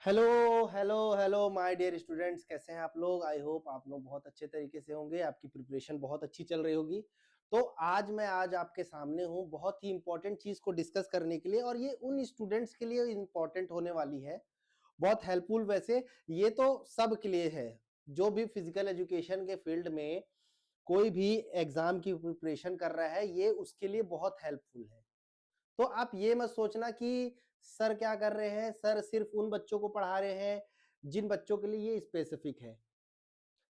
Hello hello hello my dear students, कैसे हैं आप लोग। आई होप आप लोग बहुत अच्छे तरीके से होंगे, आपकी प्रिपरेशन बहुत अच्छी चल रही होगी। तो आज आपके सामने हूँ बहुत ही इंपॉर्टेंट चीज को डिस्कस करने के लिए, और ये उन स्टूडेंट्स के लिए इंपॉर्टेंट होने वाली है, बहुत हेल्पफुल। वैसे ये तो सब के लिए है, जो भी फिजिकल एजुकेशन के फील्ड में कोई भी एग्जाम की प्रिपरेशन कर रहा है, ये उसके लिए बहुत हेल्पफुल है। तो आप ये मत सोचना कि सर क्या कर रहे हैं, सर सिर्फ उन बच्चों को पढ़ा रहे हैं जिन बच्चों के लिए ये स्पेसिफिक है।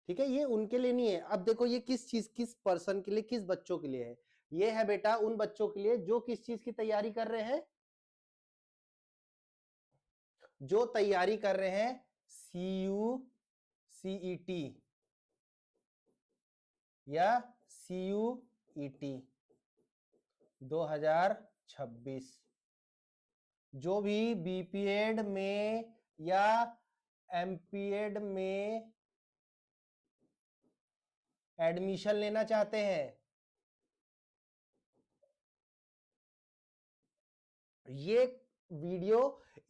ठीक है, ये उनके लिए नहीं है। अब देखो ये किस चीज, किस पर्सन के लिए, किस बच्चों के लिए है। ये है बेटा उन बच्चों के लिए जो किस चीज की तैयारी कर रहे हैं, जो तैयारी कर रहे हैं CU CET या CUET 2026। जो भी बीपीएड में या एमपीएड में एडमिशन लेना चाहते हैं, ये वीडियो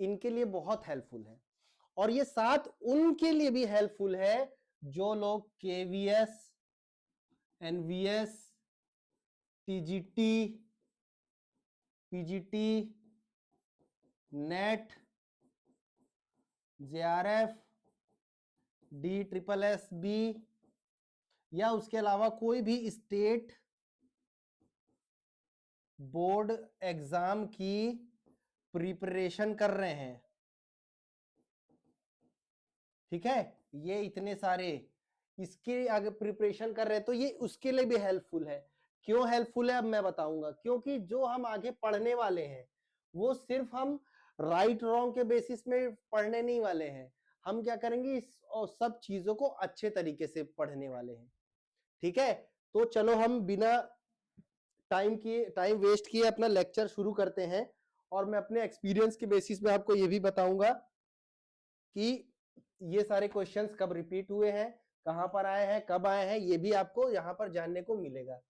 इनके लिए बहुत हेल्पफुल है। और ये साथ उनके लिए भी हेल्पफुल है जो लोग KVS, NVS, TGT, PGT, NET, JRF, DSSB या उसके अलावा कोई भी स्टेट बोर्ड एग्जाम की प्रिपरेशन कर रहे हैं। ठीक है, ये इतने सारे इसके आगे प्रिपरेशन कर रहे हैं, तो ये उसके लिए भी हेल्पफुल है। क्यों हेल्पफुल है अब मैं बताऊंगा। क्योंकि जो हम आगे पढ़ने वाले हैं वो सिर्फ हम राइट रॉन्ग के बेसिस में पढ़ने नहीं वाले हैं। हम क्या करेंगे, इस और सब चीजों को अच्छे तरीके से पढ़ने वाले हैं। ठीक है, तो चलो हम बिना टाइम वेस्ट किए अपना लेक्चर शुरू करते हैं। और मैं अपने एक्सपीरियंस के बेसिस में आपको ये भी बताऊंगा कि ये सारे क्वेश्चंस कब रिपीट हुए हैं, कहां पर आए हैं, कब आए हैं, ये भी आपको यहां पर जानने को मिलेगा।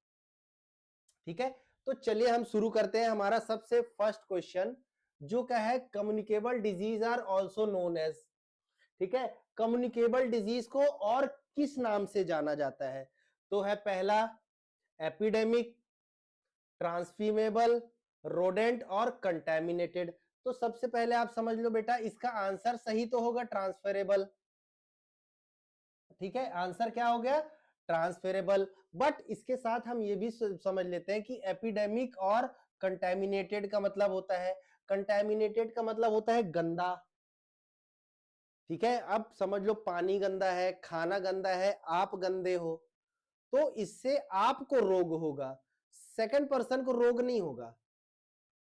ठीक है, तो चलिए हम शुरू करते हैं। हमारा सबसे फर्स्ट क्वेश्चन जो क्या है, communicable disease are also known as. ठीक है, कम्युनिकेबल डिजीज को और किस नाम से जाना जाता है। तो है पहला एपिडेमिक, ट्रांसफीमेबल, रोडेंट और कंटेमिनेटेड। तो सबसे पहले आप समझ लो बेटा, इसका आंसर सही तो होगा ट्रांसफरेबल। ठीक है, आंसर क्या हो गया, ट्रांसफरेबल। बट इसके साथ हम ये भी समझ लेते हैं कि एपिडेमिक और कंटेमिनेटेड का मतलब होता है, कंटेमिनेटेड का मतलब होता है गंदा। ठीक है, अब समझ लो पानी गंदा है, खाना गंदा है, आप गंदे हो, तो इससे आपको रोग होगा, सेकंड पर्सन को रोग नहीं होगा।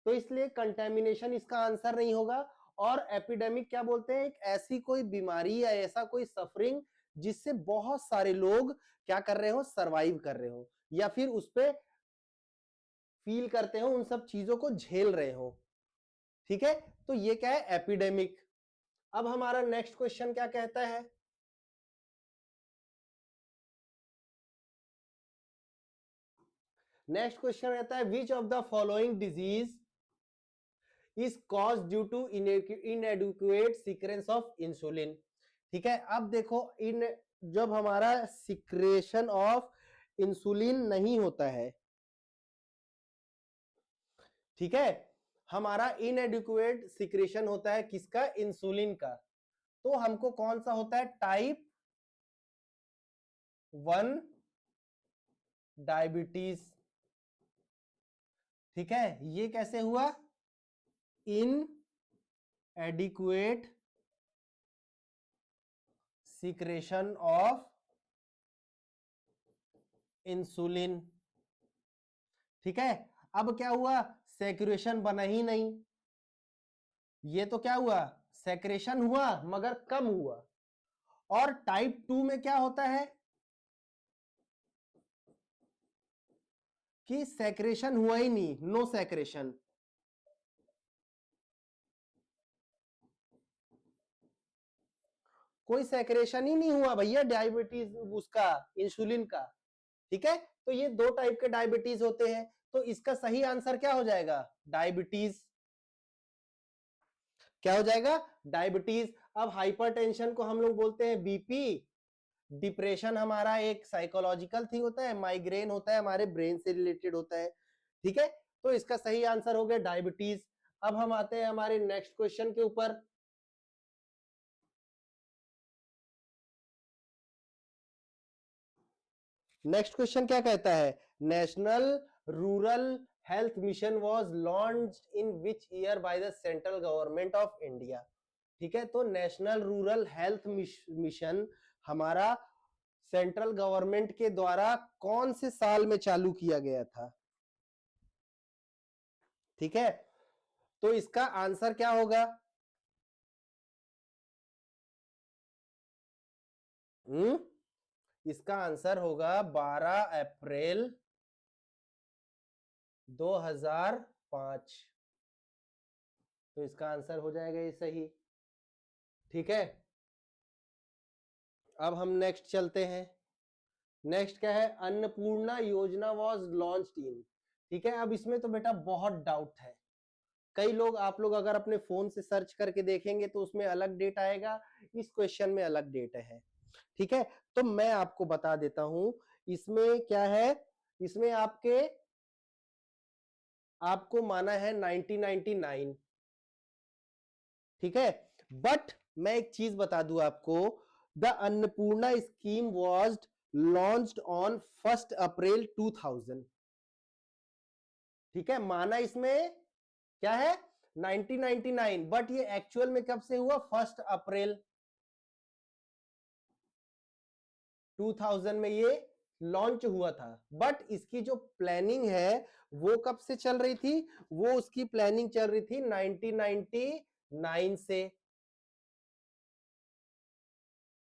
तो इसलिए कंटेमिनेशन इसका आंसर नहीं होगा। और एपिडेमिक क्या बोलते हैं, एक ऐसी कोई बीमारी या ऐसा कोई सफरिंग जिससे बहुत सारे लोग क्या कर रहे हो, सरवाइव कर रहे हो या फिर उस पे फील करते हो, उन सब चीजों को झेल रहे हो। ठीक है, तो ये क्या है, एपिडेमिक। अब हमारा नेक्स्ट क्वेश्चन क्या कहता है, नेक्स्ट क्वेश्चन रहता है which of the following disease is cause due to inadequate secretions of insulin. ठीक है, अब देखो इन जब हमारा सिक्रेशन ऑफ इंसुलिन नहीं होता है, ठीक है, हमारा इनएडुकेट सिक्रेशन होता है किसका, इंसुलिन का। तो हमको कौन सा होता है, टाइप 1 डायबिटीज। ठीक है, ये कैसे हुआ, इन एडिक्वेट सिक्रेशन ऑफ इंसुलिन। ठीक है, अब क्या हुआ, सेक्रेशन बना ही नहीं, ये तो क्या हुआ, सेक्रेशन हुआ मगर कम हुआ। और टाइप 2 में क्या होता है कि सेक्रेशन हुआ ही नहीं, नो सेक्रेशन। कोई सेक्रेशन ही नहीं हुआ भैया डायबिटीज उसका, इंसुलिन का। ठीक है, तो ये दो टाइप के डायबिटीज होते हैं, तो इसका सही आंसर क्या हो जाएगा, डायबिटीज। क्या हो जाएगा, डायबिटीज। अब हाइपरटेंशन को हम लोग बोलते हैं बीपी, डिप्रेशन हमारा एक साइकोलॉजिकल थिंग होता है, माइग्रेन होता है हमारे ब्रेन से रिलेटेड होता है, ठीक है। तो इसका सही आंसर हो गया डायबिटीज। अब हम आते हैं हमारे नेक्स्ट क्वेश्चन के ऊपर। नेक्स्ट क्वेश्चन क्या कहता है, national rural health mission was launched in which year by the central government of India. ठीक है, तो नेशनल रूरल हेल्थ मिशन हमारा सेंट्रल गवर्नमेंट के द्वारा कौन से साल में चालू किया गया था? ठीक है, तो इसका आंसर क्या होगा? इसका आंसर होगा 12 अप्रैल 2005। तो इसका आंसर हो जाएगा ये सही। ठीक है, अब हम नेक्स्ट चलते हैं। नेक्स्ट क्या है, अन्नपूर्णा योजना वाज लॉन्च्ड इन। ठीक है, अब इसमें तो बेटा बहुत डाउट है। कई लोग, आप लोग अगर अपने फोन से सर्च करके देखेंगे तो उसमें अलग डेट आएगा, इस क्वेश्चन में अलग डेट है। ठीक है, तो मैं आपको बता देता हूं इसमें क्या है। इसमें आपको माना है 1999। ठीक है, बट मैं एक चीज बता दूं आपको, the Annapurna scheme was launched on 1 अप्रैल 2000। ठीक है, माना इसमें क्या है 1999, बट ये एक्चुअल में कब से हुआ, 1 अप्रैल 2000 में ये लॉन्च हुआ था। बट इसकी जो प्लानिंग है वो कब से चल रही थी, वो उसकी प्लानिंग चल रही थी 1999 से।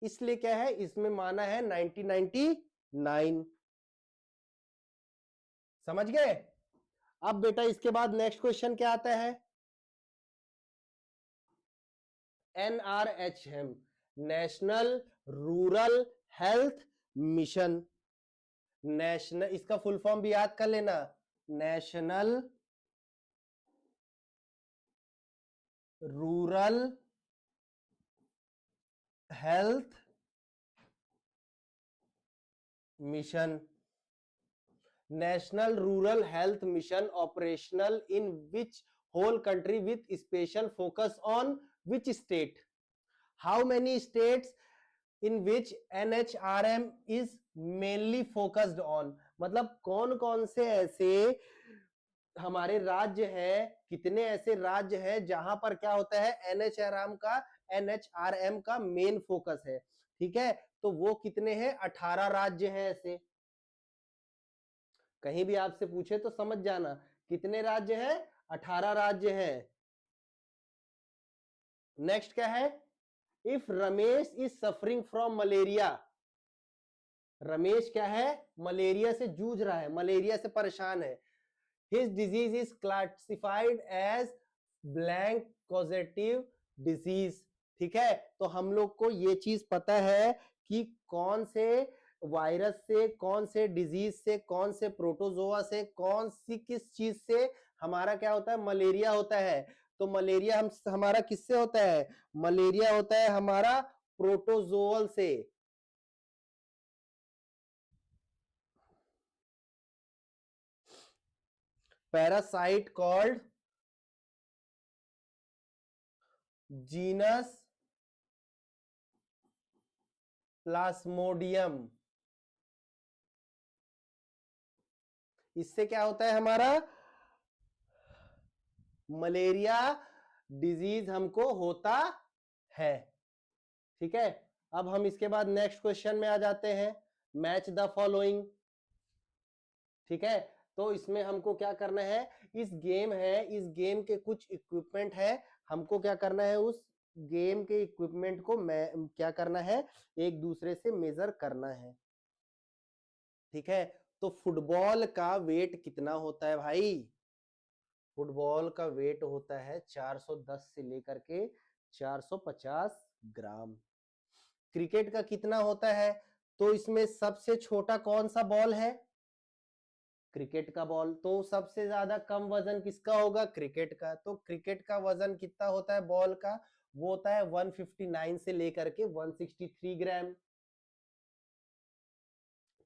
इसलिए क्या है, इसमें माना है 1999। समझ गए? अब बेटा इसके बाद नेक्स्ट क्वेश्चन क्या आता है, NRHM, national rural health mission. National, इसका फुल फॉर्म भी याद कर लेना, national rural health mission. National rural health mission operational in which whole country with special focus on which state? How many states in which NHRM is mainly focused on? मतलब कौन कौन से ऐसे हमारे राज्य हैं, कितने ऐसे राज्य हैं जहां पर क्या होता है, NHRM का मेन फोकस है। ठीक है, तो वो कितने हैं, 18 राज्य हैं ऐसे। कहीं भी आपसे पूछे तो समझ जाना, कितने राज्य हैं, 18 राज्य हैं। नेक्स्ट क्या है, if Ramesh is suffering from malaria. Ramesh क्या है, मलेरिया से जूझ रहा है, मलेरिया से परेशान है। His disease is classified as blank causative disease। ठीक है, तो हम लोग को ये चीज पता है कि कौन से वायरस से, कौन से डिजीज से, कौन से प्रोटोजोआ से, कौन सी किस चीज से हमारा क्या होता है, मलेरिया होता है। तो मलेरिया हमारा किससे होता है, मलेरिया होता है हमारा प्रोटोजोअल से। Parasite called genus Plasmodium. इससे क्या होता है, हमारा मलेरिया डिजीज हमको होता है। ठीक है, अब हम इसके बाद नेक्स्ट क्वेश्चन में आ जाते हैं, मैच द फॉलोइंग। ठीक है, तो इसमें हमको क्या करना है, इस गेम है, इस गेम के कुछ इक्विपमेंट है, हमको क्या करना है, उस गेम के इक्विपमेंट को क्या करना है, एक दूसरे से मेजर करना है। ठीक है, तो फुटबॉल का वेट कितना होता है भाई? फुटबॉल का वेट होता है 410 से लेकर के 450 ग्राम। क्रिकेट का कितना होता है? तो इसमें सबसे छोटा कौन सा बॉल है? क्रिकेट का बॉल। तो सबसे ज्यादा कम वजन किसका होगा? क्रिकेट का। तो क्रिकेट का वजन कितना होता है बॉल का? वो होता है 159 से लेकर के 163 ग्राम।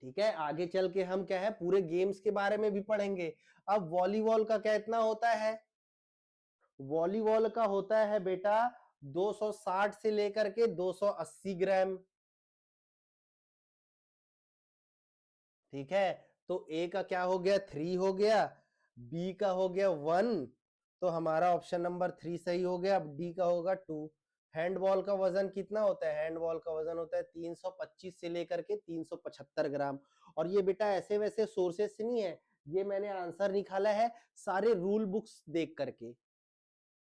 ठीक है, आगे चल के हम क्या है पूरे गेम्स के बारे में भी पढ़ेंगे। अब वॉलीबॉल का कितना होता है? वॉलीबॉल का होता है बेटा 260 से लेकर के 280 ग्राम। ठीक है, तो ए का क्या हो गया? 3 हो गया, बी का हो गया 1, तो हमारा ऑप्शन नंबर 3 सही हो गया। अब डी का होगा 2। हैंडबॉल का वजन कितना होता है? हैंडबॉल का वजन होता है 325 से लेकर के 375 ग्राम। और ये बेटा ऐसे वैसे सोर्सेस से नहीं है, ये मैंने आंसर निकाला है सारे रूल बुक्स देख करके,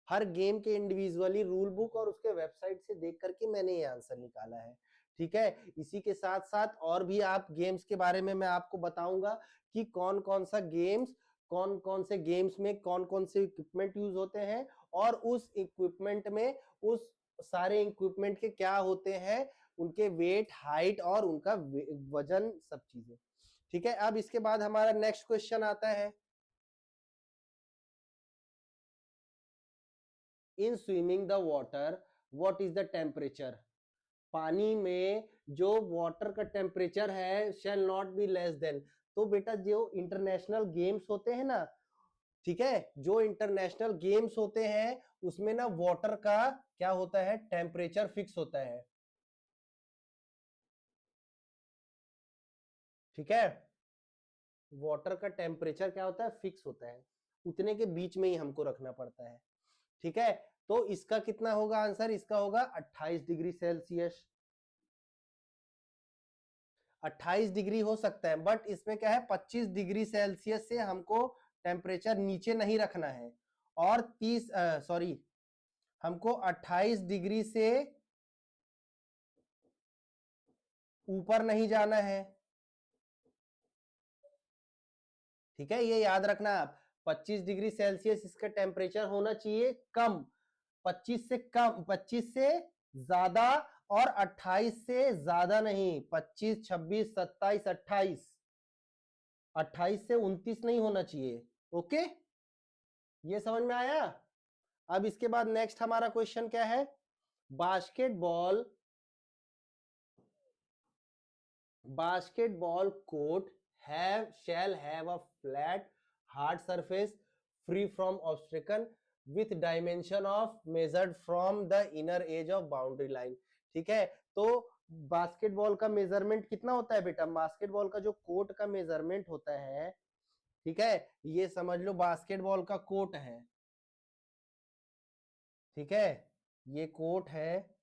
हर गेम के इंडिविजुअली रूल बुक और उसके वेबसाइट से देख करके मैंने ये आंसर निकाला है। ठीक है, इसी के साथ साथ और भी आप गेम्स के बारे में मैं आपको बताऊंगा कि कौन कौन सा गेम्स, कौन कौन से गेम्स में कौन कौन से इक्विपमेंट यूज होते हैं, और उस इक्विपमेंट में उस सारे इक्विपमेंट के क्या होते हैं, उनके वेट, हाइट और उनका वजन, सब चीजें। ठीक है, अब इसके बाद हमारा नेक्स्ट क्वेश्चन आता है, in swimming the water what is the temperature? पानी में जो वाटर का टेम्परेचर है shall not be less than. तो बेटा जो इंटरनेशनल गेम्स होते हैं ना, ठीक है, जो इंटरनेशनल गेम्स होते हैं उसमें ना वाटर का क्या होता है? टेम्परेचर फिक्स होता है। ठीक है, वाटर का टेम्परेचर क्या होता है? फिक्स होता है, उतने के बीच में ही हमको रखना पड़ता है। ठीक है, तो इसका कितना होगा आंसर? इसका होगा 28 डिग्री सेल्सियस। 28 डिग्री हो सकता है, बट इसमें क्या है 25 डिग्री सेल्सियस से हमको टेम्परेचर नीचे नहीं रखना है, और 30 सॉरी हमको 28 डिग्री से ऊपर नहीं जाना है। ठीक है, ये याद रखना आप, 25 डिग्री सेल्सियस इसका टेम्परेचर होना चाहिए कम, 25 से कम, 25 से ज्यादा, और 28 से ज्यादा नहीं। 25, 26, 27, 28, 28 से 29 नहीं होना चाहिए। ओके, ये समझ में आया? अब इसके बाद नेक्स्ट हमारा क्वेश्चन क्या है? Basketball basketball court shall have a flat hard surface free from obstruction with dimension of measured from the inner edge of boundary line। ठीक है, तो बास्केटबॉल का मेजरमेंट कितना होता है बेटा? बास्केटबॉल का जो कोर्ट का मेजरमेंट होता है, ठीक है, ये समझ लो बास्केटबॉल का कोर्ट है। ठीक है, ये कोर्ट है,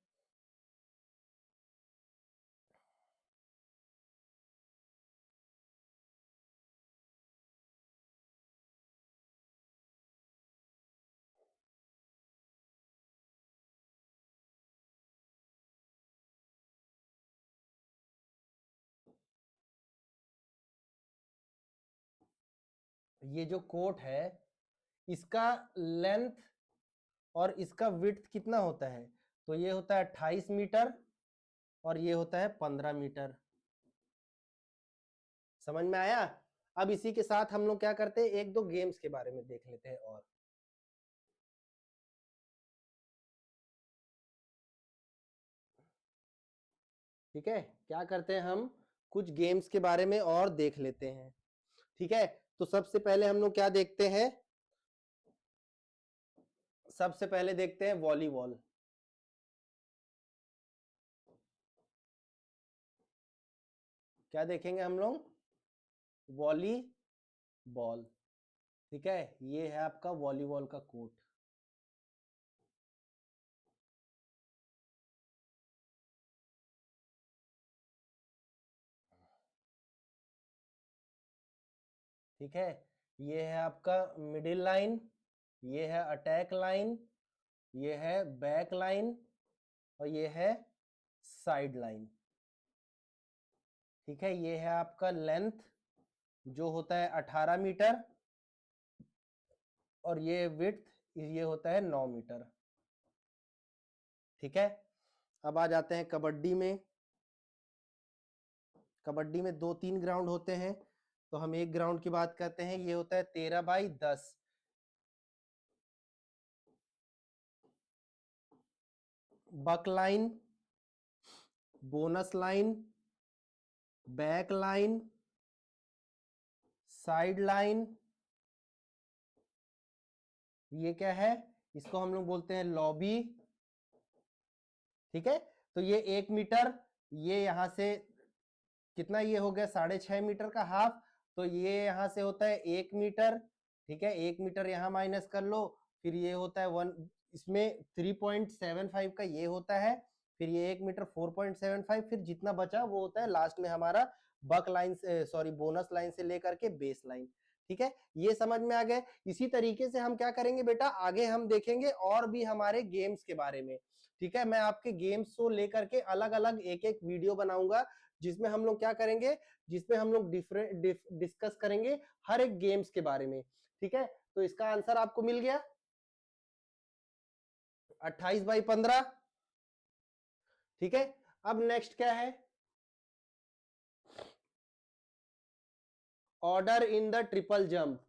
ये जो कोर्ट है इसका लेंथ और इसका विड्थ कितना होता है? तो ये होता है 28 मीटर और ये होता है 15 मीटर। समझ में आया? अब इसी के साथ हम लोग क्या करते हैं, एक दो गेम्स के बारे में देख लेते हैं। और ठीक है, क्या करते हैं हम, कुछ गेम्स के बारे में और देख लेते हैं। ठीक है, तो सबसे पहले हम लोग क्या देखते हैं? सबसे पहले देखते हैं वॉलीबॉल। क्या देखेंगे हम लोग? वॉलीबॉल। ठीक है, ये है आपका वॉलीबॉल का कोर्ट। ठीक है, ये है आपका मिडिल लाइन, ये है अटैक लाइन, ये है बैक लाइन, और ये है साइड लाइन। ठीक है, ये है आपका लेंथ जो होता है 18 मीटर, और ये विड्थ ये होता है 9 मीटर। ठीक है, अब आ जाते हैं कबड्डी में। कबड्डी में 2-3 ग्राउंड होते हैं। तो हम एक ग्राउंड की बात करते हैं, ये होता है 13/10। Buck line, bonus line, back line, side line, ये क्या है, इसको हम लोग बोलते हैं लॉबी। ठीक है, तो ये 1 मीटर, ये यहां से कितना, ये हो गया 6.5 मीटर का हाफ, तो ये यहां से होता है 1 मीटर। ठीक है, 1 मीटर यहां माइनस कर लो, फिर ये होता है 1, इसमें 3.75 का ये होता है, फिर ये 1 मीटर 4.75, फिर जितना बचा वो होता है लास्ट में हमारा बक लाइन से, सॉरी बोनस लाइन से लेकर के बेस लाइन। ठीक है, ये समझ में आ गए। इसी तरीके से हम क्या करेंगे बेटा, आगे हम देखेंगे और भी हमारे गेम्स के बारे में। ठीक है, मैं आपके गेम्स को लेकर के अलग अलग एक एक वीडियो बनाऊंगा, जिसमें हम लोग क्या करेंगे, जिसमें हम लोग डिस्कस करेंगे हर एक गेम्स के बारे में। ठीक है, तो इसका आंसर आपको मिल गया 28/15। ठीक है, अब नेक्स्ट क्या है, order in the triple jump.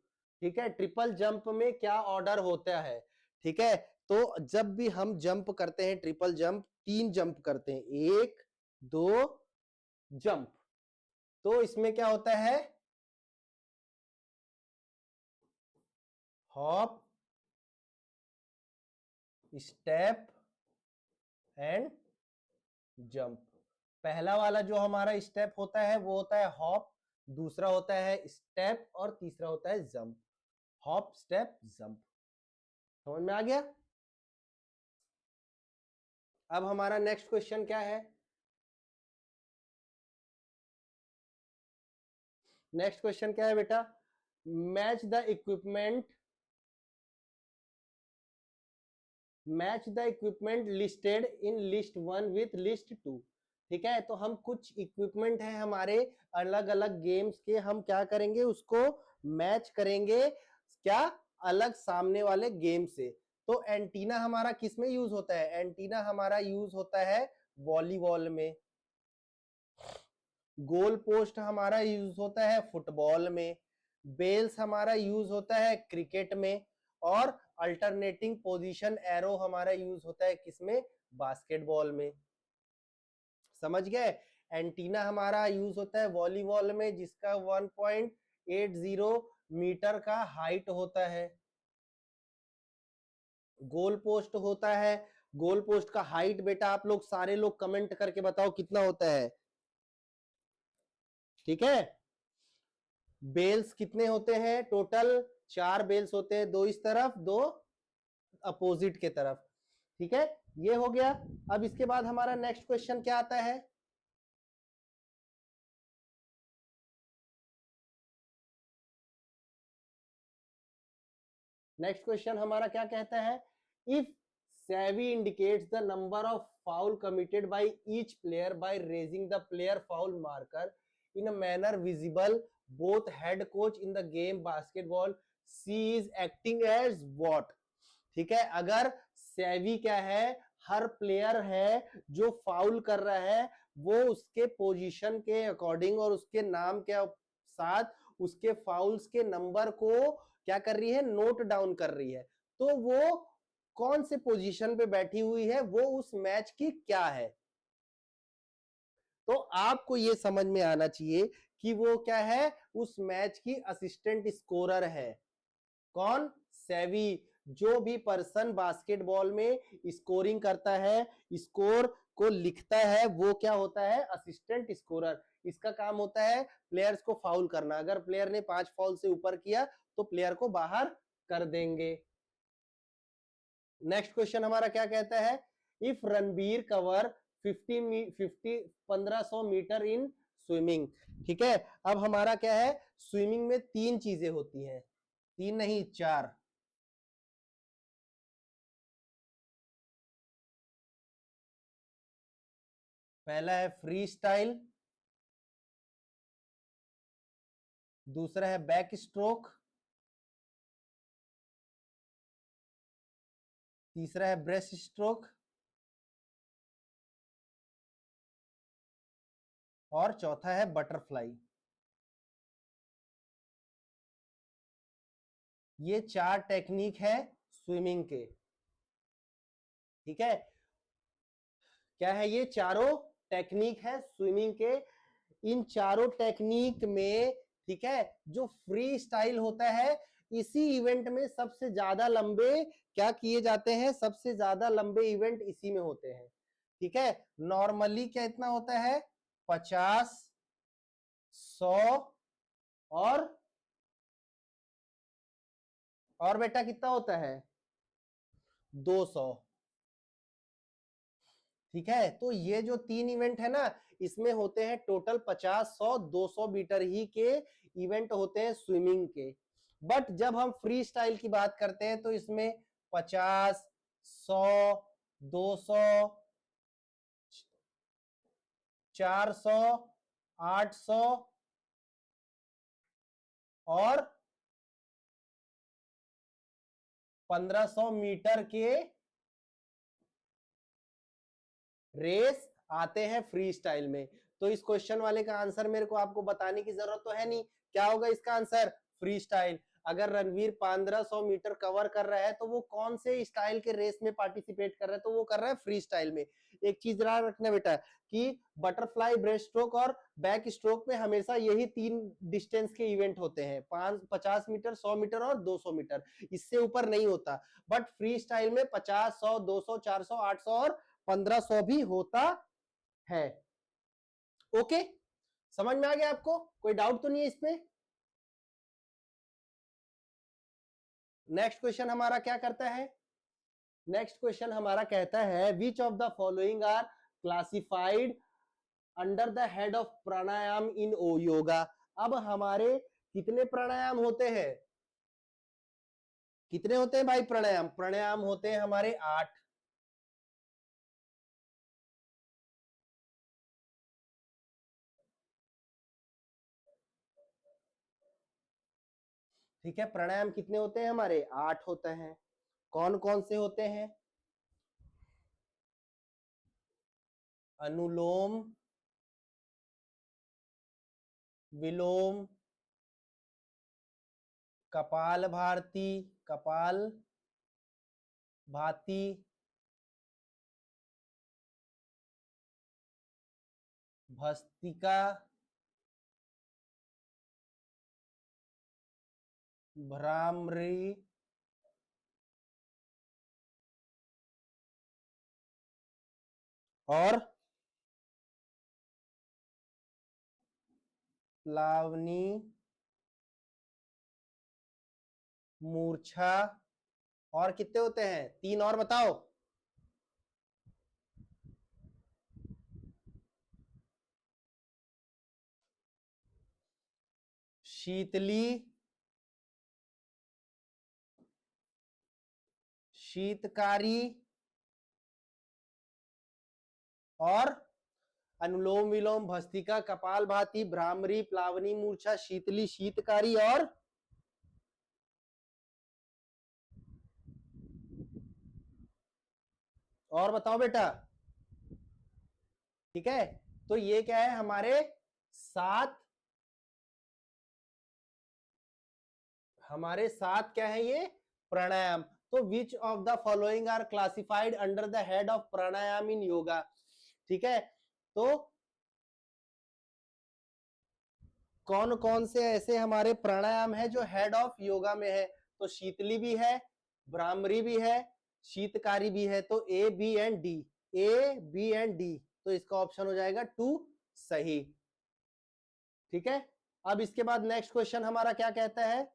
ठीक है, ट्रिपल जंप में क्या ऑर्डर होता है। ठीक है, तो जब भी हम जंप करते हैं, ट्रिपल जंप 3 जंप करते हैं, 1 2 जंप, तो इसमें क्या होता है, हॉप, स्टेप एंड जंप। पहला वाला जो हमारा स्टेप होता है वो होता है हॉप, दूसरा होता है स्टेप और तीसरा होता है जंप। हॉप स्टेप जंप, समझ में आ गया। अब हमारा नेक्स्ट क्वेश्चन क्या है, नेक्स्ट क्वेश्चन क्या है बेटा, match the equipment, match the equipment listed in list 1 with list 2। ठीक है, तो हम कुछ इक्विपमेंट है हमारे अलग अलग गेम्स के, हम क्या करेंगे, उसको मैच करेंगे क्या, अलग सामने वाले गेम से। तो एंटीना हमारा किस में यूज होता है, एंटीना हमारा यूज होता है वॉलीबॉल में, गोल पोस्ट हमारा यूज होता है फुटबॉल में, बेल्स हमारा यूज होता है क्रिकेट में, और अल्टरनेटिंग पोजीशन एरो हमारा यूज होता है किसमें, बास्केटबॉल में। समझ गए, एंटीना हमारा यूज होता है वॉलीबॉल में, जिसका 1.80 मीटर का हाइट होता है। गोल पोस्ट होता है, गोल पोस्ट का हाइट बेटा आप लोग सारे लोग कमेंट करके बताओ कितना होता है। ठीक है, बेल्स कितने होते हैं टोटल, 4 बेल्स होते हैं, 2 इस तरफ 2 अपोजिट के तरफ। ठीक है, ये हो गया। अब इसके बाद हमारा नेक्स्ट क्वेश्चन क्या आता है, नेक्स्ट क्वेश्चन हमारा क्या कहता है, इफ सेवी indicates the number of foul committed by each player by raising the player foul marker in a manner visible both head coach in the game basketball, C is acting as what. ठीक है, अगर सेवी क्या है, हर player है जो foul कर रहा है, वो उसके पोजीशन के अकॉर्डिंग और उसके नाम के साथ उसके फाउल्स के नंबर को क्या कर रही है, नोट डाउन कर रही है। तो वो कौन से पोजीशन पे बैठी हुई है, वो उस मैच की क्या है। तो आपको ये समझ में आना चाहिए कि वो क्या है, उस मैच की असिस्टेंट स्कोरर है। कौन, सेवी। जो भी पर्सन बास्केटबॉल में स्कोरिंग करता है, स्कोर को लिखता है, वो क्या होता है, असिस्टेंट स्कोरर। इसका काम होता है प्लेयर्स को फाउल करना, अगर प्लेयर ने 5 फाउल से ऊपर किया तो प्लेयर को बाहर कर देंगे। नेक्स्ट क्वेश्चन हमारा क्या कहता है, if Ranbir cover 1500 metre in swimming. ठीक है, अब हमारा क्या है, स्विमिंग में 3 चीजें होती हैं, 3 नहीं 4। पहला है फ्री स्टाइल, दूसरा है बैक स्ट्रोक, तीसरा है ब्रेस्ट स्ट्रोक, और चौथा है बटरफ्लाई। ये 4 टेक्निक है स्विमिंग के, ठीक है। क्या है ये चारों टेक्निक है स्विमिंग के। इन चारों टेक्निक में, ठीक है, जो फ्री स्टाइल होता है इसी इवेंट में सबसे ज्यादा लंबे क्या किए जाते हैं, सबसे ज्यादा लंबे इवेंट इसी में होते हैं, ठीक है। नॉर्मली क्या इतना होता है 50, 100 और बेटा कितना होता है 200, ठीक है। तो ये जो 3 इवेंट है ना, इसमें होते हैं टोटल 50, 100, 200 मीटर ही के इवेंट होते हैं स्विमिंग के। बट जब हम फ्री स्टाइल की बात करते हैं तो इसमें 50, 100, 200, 400, 800 और 1500 मीटर के रेस आते हैं फ्री स्टाइल में। तो इस क्वेश्चन वाले का आंसर मेरे को आपको बताने की जरूरत तो है नहीं, क्या होगा इसका आंसर फ्री स्टाइल। अगर रणवीर 1500 मीटर कवर कर रहा है तो वो कौन से स्टाइल के रेस में पार्टिसिपेट कर रहा है, तो वो कर रहा है फ्री स्टाइल में। एक चीज याद रखना बेटा कि बटरफ्लाई, ब्रेस्ट स्ट्रोक और बैक स्ट्रोक में हमेशा यही 3 डिस्टेंस के इवेंट होते हैं, 50 मीटर, 100 मीटर और 200 मीटर, इससे ऊपर नहीं होता। बट फ्री स्टाइल में 50, 100, 200, 400, 800 और 1500 भी होता है। ओके, समझ में आ गया आपको, कोई डाउट तो नहीं है इसमें। नेक्स्ट क्वेश्चन हमारा क्या करता है, नेक्स्ट क्वेश्चन हमारा कहता है which of the following are classified under the head of pranayama in ओ योगा। अब हमारे कितने प्राणायाम होते हैं, कितने होते हैं भाई प्राणायाम, प्राणायाम होते हैं हमारे 8, ठीक है। प्राणायाम कितने होते हैं हमारे 8 होते हैं। कौन कौन से होते हैं, अनुलोम विलोम, कपाल भारती, कपाल भाती, भस्त्रिका, भ्रामरी और प्लावनी मूर्छा। और कितने होते हैं 3 और बताओ, शीतली, शीतकारी और अनुलोम विलोम, भस्त्रिका, कपालभाति, भ्रामरी, प्लावनी मूर्छा, शीतली, शीतकारी और बताओ बेटा, ठीक है। तो ये क्या है हमारे 7, हमारे 7 क्या है ये प्राणायाम। तो which of the following are classified under the head of pranayama in yoga, ठीक है। तो कौन कौन से ऐसे हमारे प्राणायाम है जो हेड ऑफ योगा में है, तो शीतली भी है, भ्रामरी भी है, शीतकारी भी है। तो A B and D, A B and D, तो इसका ऑप्शन हो जाएगा 2 सही, ठीक है। अब इसके बाद नेक्स्ट क्वेश्चन हमारा क्या कहता है,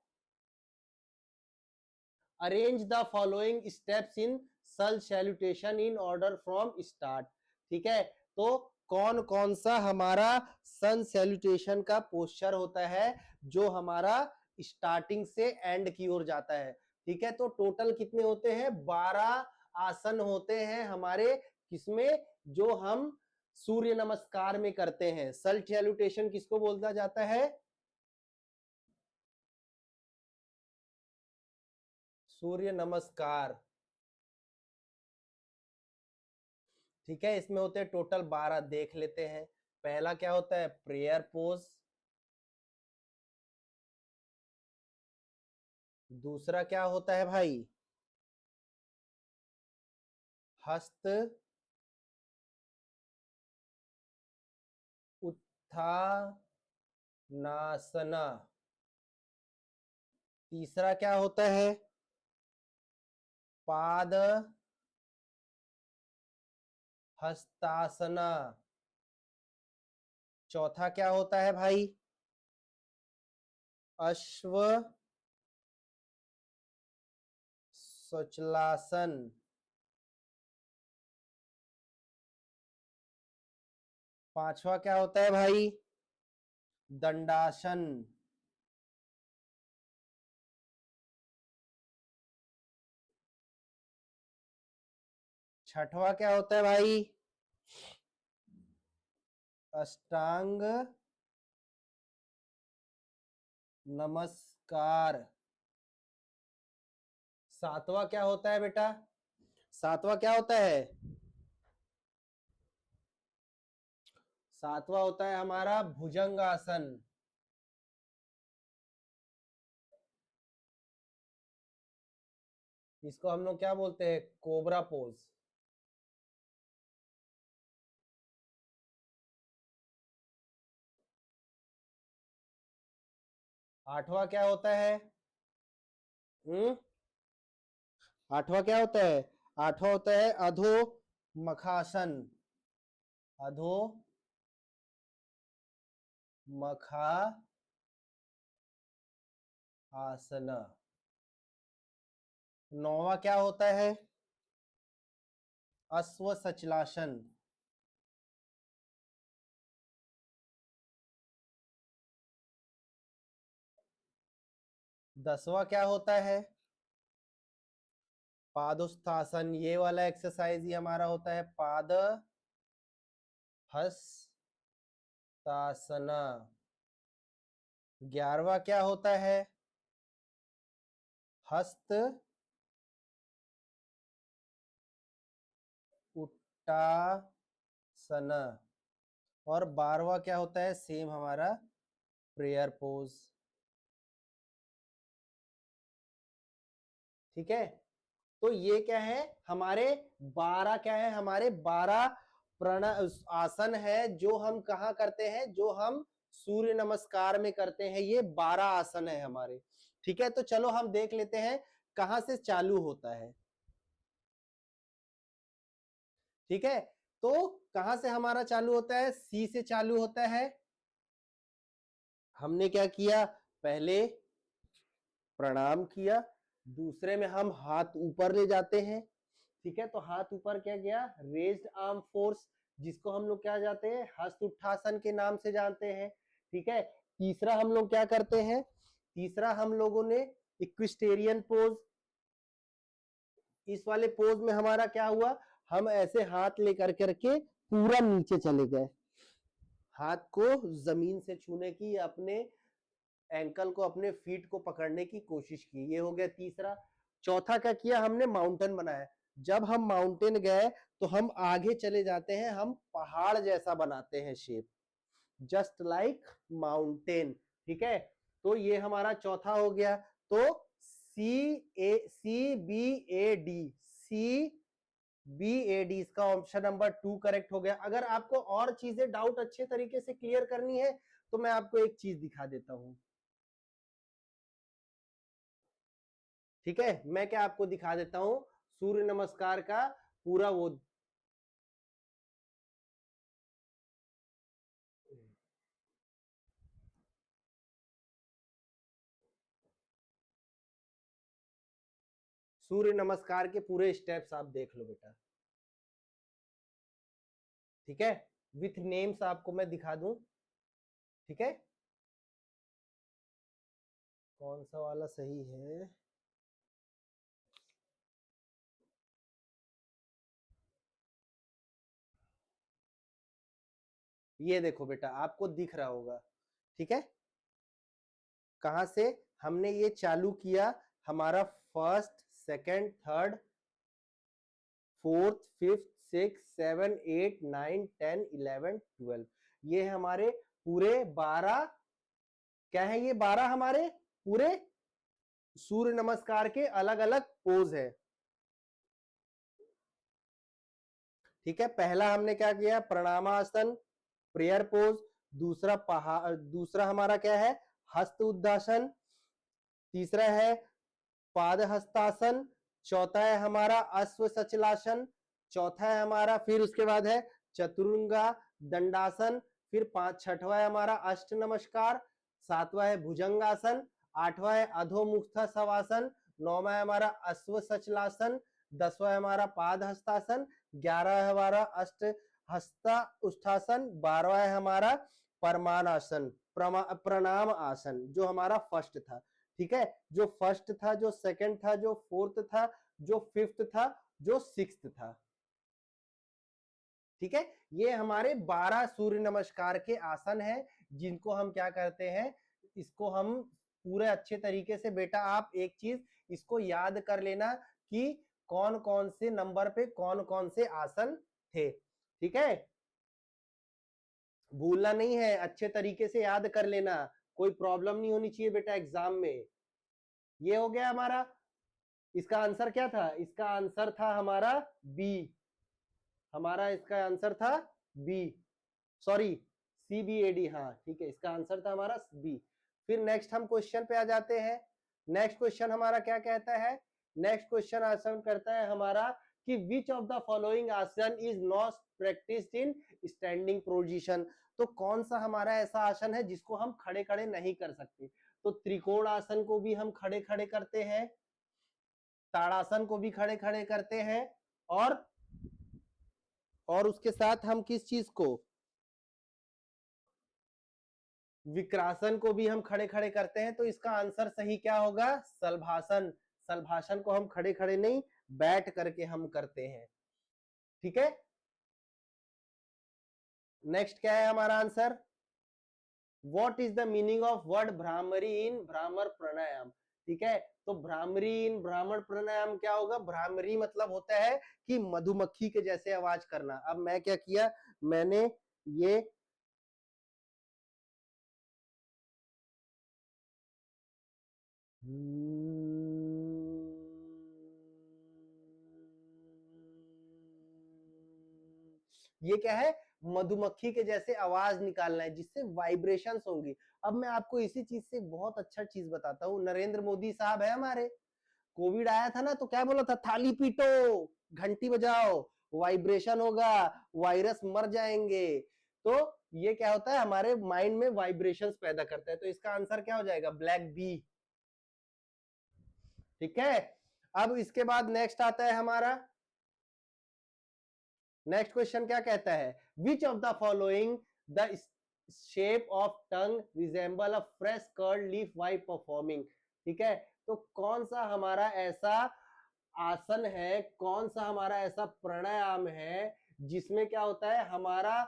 arrange the following steps in sun salutation in order from start, ठीक है। तो कौन कौन सा हमारा सन सैल्यूटेशन का पोस्चर होता है जो हमारा स्टार्टिंग से एंड की ओर जाता है, ठीक है। तो टोटल कितने होते हैं 12 आसन होते हैं हमारे, किसमें, जो हम सूर्य नमस्कार में करते हैं। सल सैल्यूटेशन किसको बोलता जाता है, सूर्य नमस्कार, ठीक है। इसमें होते हैं टोटल 12, देख लेते हैं। पहला क्या होता है प्रेयर पोज, दूसरा क्या होता है भाई? हस्त उत्थानासना। तीसरा क्या होता है? पाद हस्तासना। चौथा क्या होता है भाई? अश्व सचलासन। पांचवा क्या होता है भाई? दंडासन। छठवा क्या होता है भाई? अष्टांग नमस्कार। सातवां क्या होता है बेटा? सातवां क्या होता है? सातवां होता है हमारा भुजंगासन। इसको हम लोग क्या बोलते हैं? Cobra pose. आठवां क्या होता है? आठवां क्या होता है? आठवां होता है अधो मखासन। अधो मखा आसना। नौवां क्या होता है? अश्व सचलासन। दसवां क्या होता है? पादोत्थासन। ये वाला एक्सरसाइज ही हमारा होता है पाद हस्तासना। 11वां क्या होता है? हस्त उत्तासना। और 12वां क्या होता है? सेम हमारा प्रेयर पोज। ठीक है, तो ये क्या है हमारे 12, क्या है हमारे 12 आसन है जो हम कहाँ करते हैं, जो हम सूर्य नमस्कार में करते हैं। ये 12 आसन है हमारे। ठीक है, तो चलो हम देख लेते हैं कहां से चालू होता है। ठीक है, तो कहां से हमारा चालू होता है? सी से चालू होता है। हमने क्या किया? पहले प्रणाम किया, दूसरे में हम हाथ ऊपर ले जाते हैं। ठीक है, तो हाथ ऊपर क्या गया? रेज्ड आर्म फोर्स, जिसको हम लोग क्या जाते हैं? हस्त उत्थासन के नाम से जानते हैं। ठीक है, तीसरा हम लोग क्या करते हैं? तीसरा हम लोगों ने इक्विस्टेरियन पोज। इस वाले पोज में हमारा क्या हुआ? हम ऐसे हाथ लेकर करके पूरा नीचे चले गए, हाथ को जमीन से छूने की, अपने एंकल को, अपने फीट को पकड़ने की कोशिश की। ये हो गया तीसरा। चौथा क्या किया हमने? माउंटेन बनाया। जब हम माउंटेन गए तो हम आगे चले जाते हैं, हम पहाड़ जैसा बनाते हैं शेप, जस्ट लाइक माउंटेन। ठीक है, तो ये हमारा चौथा हो गया। तो CBAD इसका ऑप्शन नंबर 2 करेक्ट हो गया। अगर आपको और चीजें डाउट अच्छे तरीके से क्लियर करनी है तो मैं आपको एक चीज दिखा देता हूं। ठीक है, मैं क्या आपको दिखा देता हूं? सूर्य नमस्कार का पूरा वो सूर्य नमस्कार के पूरे स्टेप्स आप देख लो बेटा। ठीक है, विथ नेम्स आपको मैं दिखा दूं। ठीक है, कौन सा वाला सही है? ये देखो बेटा, आपको दिख रहा होगा। ठीक है, कहां से हमने ये चालू किया? हमारा first, second, third, fourth, fifth, six, 7, 8, 9, 10, 11, 12। ये हमारे पूरे 12, क्या है ये 12 हमारे पूरे सूर्य नमस्कार के अलग अलग पोज है। ठीक है, पहला हमने क्या किया, प्रणामासन, प्रेयर पोज। दूसरा हमारा क्या है, हस्त उद्धासन। तीसरा है पाद हस्तासन। चौथा है हमारा अश्व सचलासन। चौथा है हमारा, फिर उसके बाद है चतुरंगा दंडासन। फिर छठवा है हमारा अष्ट नमस्कार। सातवां है भुजंगासन। आठवां है अधोमुख शवासन। नौवां है हमारा अश्व सचलासन। 10वां है हमारा पाद हस्तासन। 11वां है हमारा अष्ट हस्ता उष्ठासन। 12वां है हमारा परमानासन, प्रणाम आसन, जो हमारा फर्स्ट था। ठीक है, जो फर्स्ट था, जो सेकंड था, जो फोर्थ था, जो फिफ्थ था, जो सिक्स्थ था। ठीक है, ये हमारे 12 सूर्य नमस्कार के आसन हैं, जिनको हम क्या करते हैं, इसको हम पूरे अच्छे तरीके से, बेटा आप एक चीज इसको याद कर लेना कि कौन कौन से नंबर पे कौन कौन से आसन थे। ठीक है, भूलना नहीं है, अच्छे तरीके से याद कर लेना, कोई प्रॉब्लम नहीं होनी चाहिए बेटा एग्जाम में। ये हो गया हमारा, इसका आंसर क्या था, इसका आंसर था हमारा बी। हमारा इसका आंसर था बी, सॉरी CBAD, हाँ ठीक है, इसका आंसर था हमारा बी। फिर नेक्स्ट हम क्वेश्चन पे आ जाते हैं। नेक्स्ट क्वेश्चन हमारा क्या कहता है, नेक्स्ट क्वेश्चन आंसर करता है हमारा कि विच ऑफ द फॉलोइंग आसन is not practised in standing position. तो कौन सा हमारा ऐसा आसन है जिसको हम खड़े खड़े नहीं कर सकते। तो त्रिकोण आसन को भी हम खड़े खड़े करते हैं, ताड़ासन को भी खड़े खड़े करते हैं, और उसके साथ हम किस चीज को, विक्रासन को भी हम खड़े खड़े करते हैं। तो इसका आंसर सही क्या होगा, सलभासन। सलभासन को हम खड़े खड़े नहीं, बैठ करके हम करते हैं। ठीक है, नेक्स्ट क्या है हमारा answer, what is the meaning of word bhramari in bhramar pranayama. ठीक है, तो भ्रामरी इन भ्रामर प्राणायाम क्या होगा, भ्रामरी मतलब होता है कि मधुमक्खी के जैसे आवाज करना। अब मैं क्या किया, मैंने ये ये क्या है, मधुमक्खी के जैसे आवाज निकालना है, जिससे वाइब्रेशंस होंगी। अब मैं आपको इसी चीज से बहुत अच्छा चीज बताता हूँ। नरेंद्र मोदी साहब है हमारे, कोविड आया था ना, तो क्या बोला था, थाली पीटो, घंटी बजाओ, वाइब्रेशन होगा, वायरस मर जाएंगे। तो ये क्या होता है, हमारे माइंड में वाइब्रेशंस पैदा करता है। तो इसका आंसर क्या हो जाएगा, ब्लैक बी। ठीक है, अब इसके बाद नेक्स्ट आता है हमारा, नेक्स्ट क्वेश्चन क्या कहता है, which of the following the shape of tongue resemble a fresh curd leaf while performing. ठीक है, तो कौन सा हमारा ऐसा आसन है, कौन सा हमारा ऐसा प्राणायाम है जिसमें क्या होता है, हमारा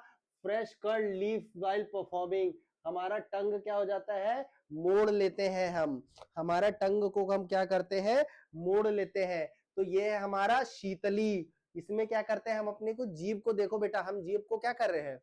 fresh curd leaf while performing, हमारा टंग क्या हो जाता है, मोड़ लेते हैं हम, हमारा टंग को हम क्या करते हैं, मोड़ लेते हैं। तो ये है हमारा शीतली। इसमें क्या करते हैं हम, अपने को जीभ को, देखो बेटा हम जीभ को क्या कर रहे हैं,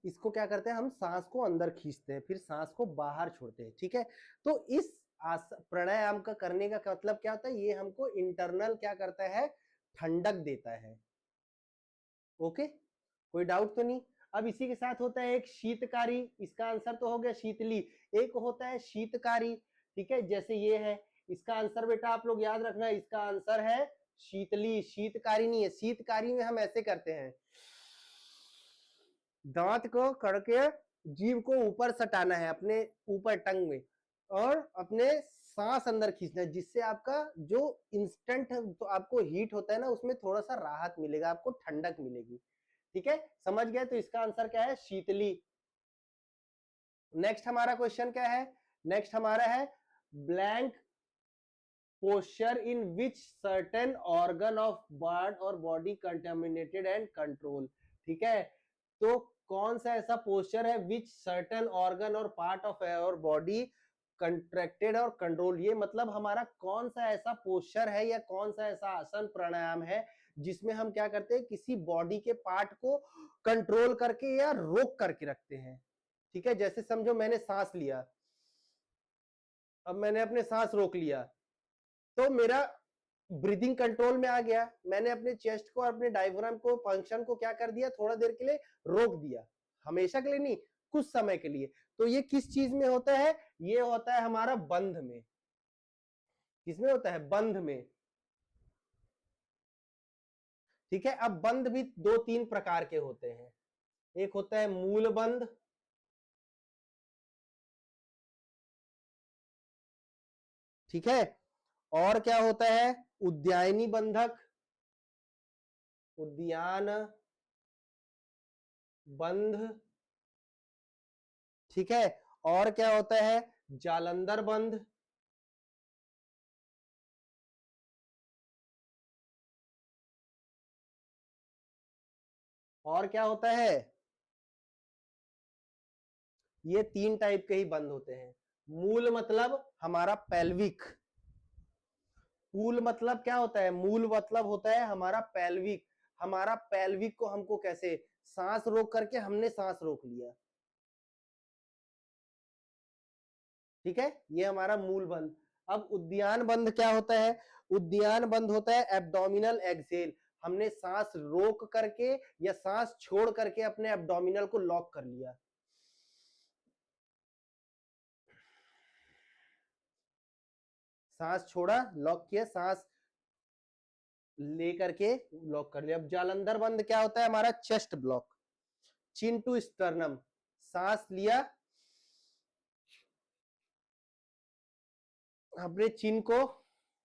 इसको क्या करते हैं हम, सांस को अंदर खींचते हैं, फिर सांस को बाहर छोड़ते हैं। ठीक है, तो इस प्राणायाम का करने का मतलब क्या होता है, ये हमको इंटरनल क्या करता है, ठंडक देता है। ओके, कोई डाउट तो नहीं। अब इसी के साथ होता है एक शीतकारी, इसका आंसर तो हो गया शीतली। एक होता है शीतकारी, ठीक है, जैसे ये है, इसका आंसर बेटा आप लोग याद रखना, इसका आंसर है शीतली, शीतकारी नहीं है। शीतकारी में हम ऐसे करते हैं, दांत को करके जीभ को ऊपर सटाना है, अपने ऊपर टंग में, और अपने सांस अंदर खींचना है, जिससे आपका जो इंस्टेंट तो आपको हीट होता है ना, उसमें थोड़ा सा राहत मिलेगा, आपको ठंडक मिलेगी। ठीक है, समझ गए, तो इसका आंसर क्या है, शीतली। नेक्स्ट हमारा क्वेश्चन क्या है, नेक्स्ट हमारा है blank posture in which certain organ of bird और बॉडी कंटेमिनेटेड एंड कंट्रोल। ठीक है, तो कौन सा ऐसा पोस्चर है विच सर्टेन ऑर्गन और part of our body contracted और कंट्रोल। ये मतलब हमारा कौन सा ऐसा पोस्चर है या कौन सा ऐसा आसन प्राणायाम है जिसमें हम क्या करते हैं, किसी बॉडी के पार्ट को कंट्रोल करके या रोक करके रखते हैं। ठीक है, जैसे समझो मैंने सांस लिया, अब मैंने अपने सांस रोक लिया, तो मेरा ब्रीदिंग कंट्रोल में आ गया। मैंने अपने चेस्ट को, अपने डायफ्राम को, फंक्शन को क्या कर दिया, थोड़ा देर के लिए रोक दिया, हमेशा के लिए नहीं, कुछ समय के लिए। तो ये किस चीज में होता है, ये होता है हमारा बंध में। किसमें होता है, बंध में। ठीक है, अब बंध भी दो तीन प्रकार के होते हैं। एक होता है मूल बंध, ठीक है, और क्या होता है, उद्यायनी बंधक, उद्यान बंध, ठीक है, और क्या होता है, जालंधर बंध, और क्या होता है, ये तीन टाइप के ही बंद होते हैं। मूल मतलब हमारा पेल्विक, मूल मतलब क्या होता है, मूल मतलब होता है हमारा पेल्विक। हमारा पेल्विक को हमको कैसे, सांस रोक करके हमने सांस रोक लिया, ठीक है, ये हमारा मूल बंद। अब उद्यान बंद क्या होता है, उद्यान बंद होता है एब्डोमिनल एक्सेल। हमने सांस रोक करके या सांस छोड़ करके अपने एब्डोमिनल को लॉक कर लिया। सांस छोड़ा, लॉक किया, सांस लेकर के लॉक कर लिया। अब जालंधर बंद क्या होता है, हमारा chest block, chin to sternum, सांस लिया, अपने चिन को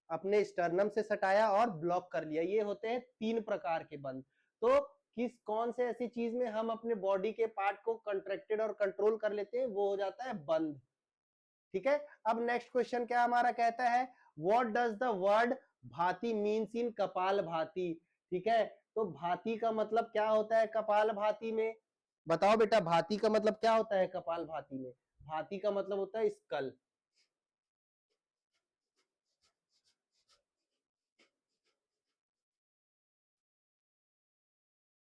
अपने स्टर्नम से सटाया और ब्लॉक कर लिया। ये होते हैं तीन प्रकार के बंद। तो किस कौन से ऐसी चीज में हम अपने बॉडी के पार्ट को कंट्रैक्टेड और कंट्रोल कर लेते हैं, वो हो जाता है बंद। ठीक है, अब नेक्स्ट क्वेश्चन क्या हमारा कहता है, व्हाट डज द वर्ड भाती मीन्स इन कपाल भाती। ठीक है, तो भाती का मतलब क्या होता है कपाल भाती में, बताओ बेटा, भाती का मतलब क्या होता है कपाल भाती में। भाती का मतलब होता है स्कल।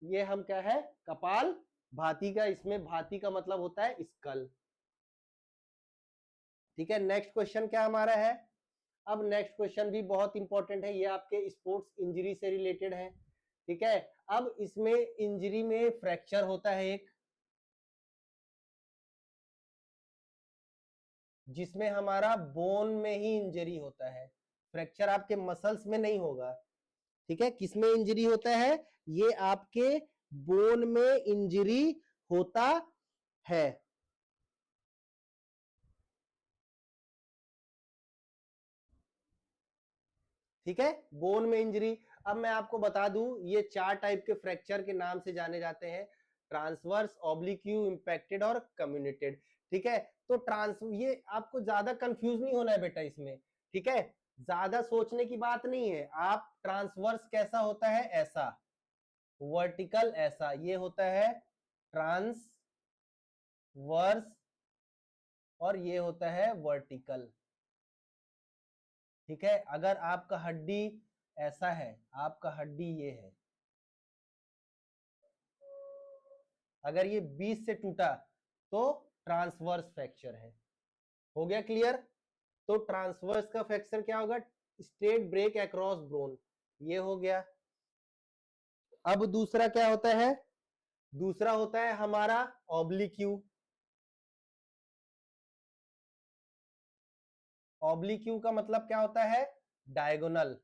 ये हम क्या है, कपाल भाती का, इसमें भाती का मतलब होता है स्कल। ठीक है, नेक्स्ट क्वेश्चन क्या हमारा है, अब नेक्स्ट क्वेश्चन भी बहुत इंपॉर्टेंट है, ये आपके स्पोर्ट्स इंजरी से रिलेटेड है। ठीक है, अब इसमें इंजरी में फ्रैक्चर होता है एक, जिसमें हमारा बोन में ही इंजरी होता है, फ्रैक्चर आपके मसल्स में नहीं होगा। ठीक है, किसमें इंजरी होता है, ये आपके बोन में इंजरी होता है। ठीक है, बोन में इंजरी। अब मैं आपको बता दूं, ये चार टाइप के फ्रैक्चर के नाम से जाने जाते हैं, ट्रांसवर्स, ऑब्लिक्यू, इंपैक्टेड और कम्युनिटेड। ठीक है, तो ये आपको ज्यादा कंफ्यूज नहीं होना है बेटा इसमें। ठीक है, ज्यादा सोचने की बात नहीं है। आप ट्रांसवर्स कैसा होता है, ऐसा, वर्टिकल ऐसा, ये होता है ट्रांसवर्स, और ये होता है वर्टिकल। ठीक है, अगर आपका हड्डी ऐसा है, आपका हड्डी ये है, अगर ये बीच से टूटा तो ट्रांसवर्स फ्रैक्चर है। हो गया क्लियर, तो ट्रांसवर्स का फ्रैक्चर क्या होगा, स्ट्रेट ब्रेक अक्रॉस बोन, ये हो गया। अब दूसरा क्या होता है, दूसरा होता है हमारा ऑब्लिक्यू। ऑब्लिक्यू का मतलब क्या होता है, डायगोनल।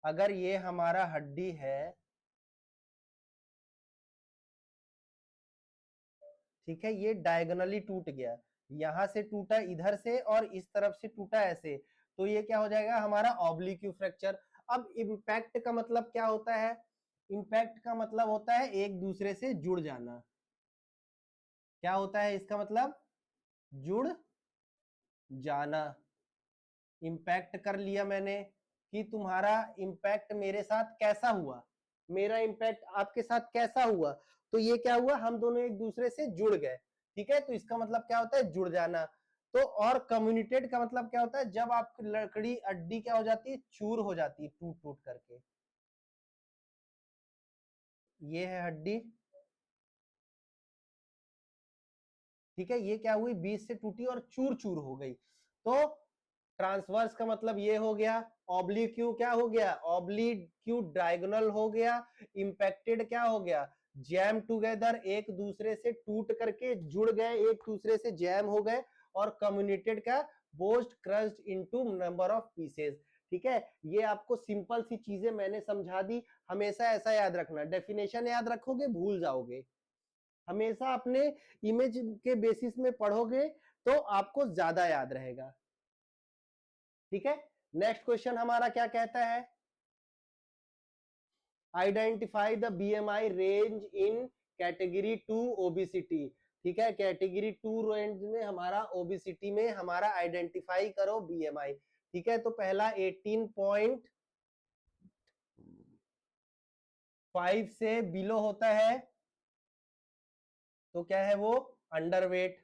अगर ये हमारा हड्डी है, ठीक है, ये डायगोनली टूट गया, यहां से टूटा इधर से और इस तरफ से टूटा ऐसे, तो ये क्या हो जाएगा, हमारा ऑब्लिक्यू फ्रैक्चर। अब इम्पैक्ट का मतलब क्या होता है, इम्पैक्ट का मतलब होता है एक दूसरे से जुड़ जाना। क्या होता है इसका मतलब, जुड़ जाना। इम्पैक्ट कर लिया मैंने, कि तुम्हारा इम्पैक्ट मेरे साथ कैसा हुआ, मेरा इम्पैक्ट आपके साथ कैसा हुआ, तो ये क्या हुआ, हम दोनों एक दूसरे से जुड़ गए। ठीक है, तो इसका मतलब क्या होता है, जुड़ जाना। तो और कम्युनिटेड का मतलब क्या होता है, जब आपकी लकड़ी अड्डी क्या हो जाती है, चूर हो जाती है टूट टूट करके। ये है हड्डी, ठीक है, ये क्या हुई, बीच से टूटी और चूर चूर हो गई। तो ट्रांसवर्स का मतलब ये हो गया, ऑब्लिक्यू क्या हो गया, ऑब्लिक्यू डायगोनल हो गया, इंपैक्टेड क्या हो गया, जैम टुगेदर, एक दूसरे से टूट करके जुड़ गए, एक दूसरे से जैम हो गए, और कम्युनिकेटेड का boast crushed into number of pieces. ठीक है, ये आपको सिंपल सी चीजें मैंने समझा दी, हमेशा ऐसा याद रखना, डेफिनेशन याद रखोगे भूल जाओगे, हमेशा अपने इमेज के बेसिस में पढ़ोगे तो आपको ज्यादा याद रहेगा। ठीक है, नेक्स्ट क्वेश्चन हमारा क्या कहता है, identify the BMI range in category 2 obesity. ठीक है, कैटेगरी 2 रेंज में हमारा ओबेसिटी में हमारा आइडेंटिफाई करो बीएमआई। ठीक है, तो पहला 18.5 से बिलो होता है तो क्या है वो, अंडरवेट।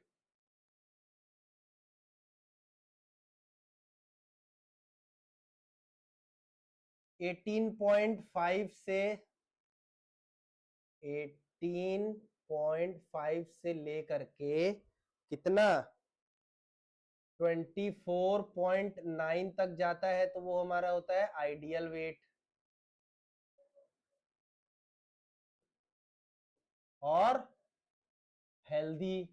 18.5 से 18.5 से लेकर के कितना 24.9 तक जाता है तो वो हमारा होता है आइडियल वेट। और हेल्दी,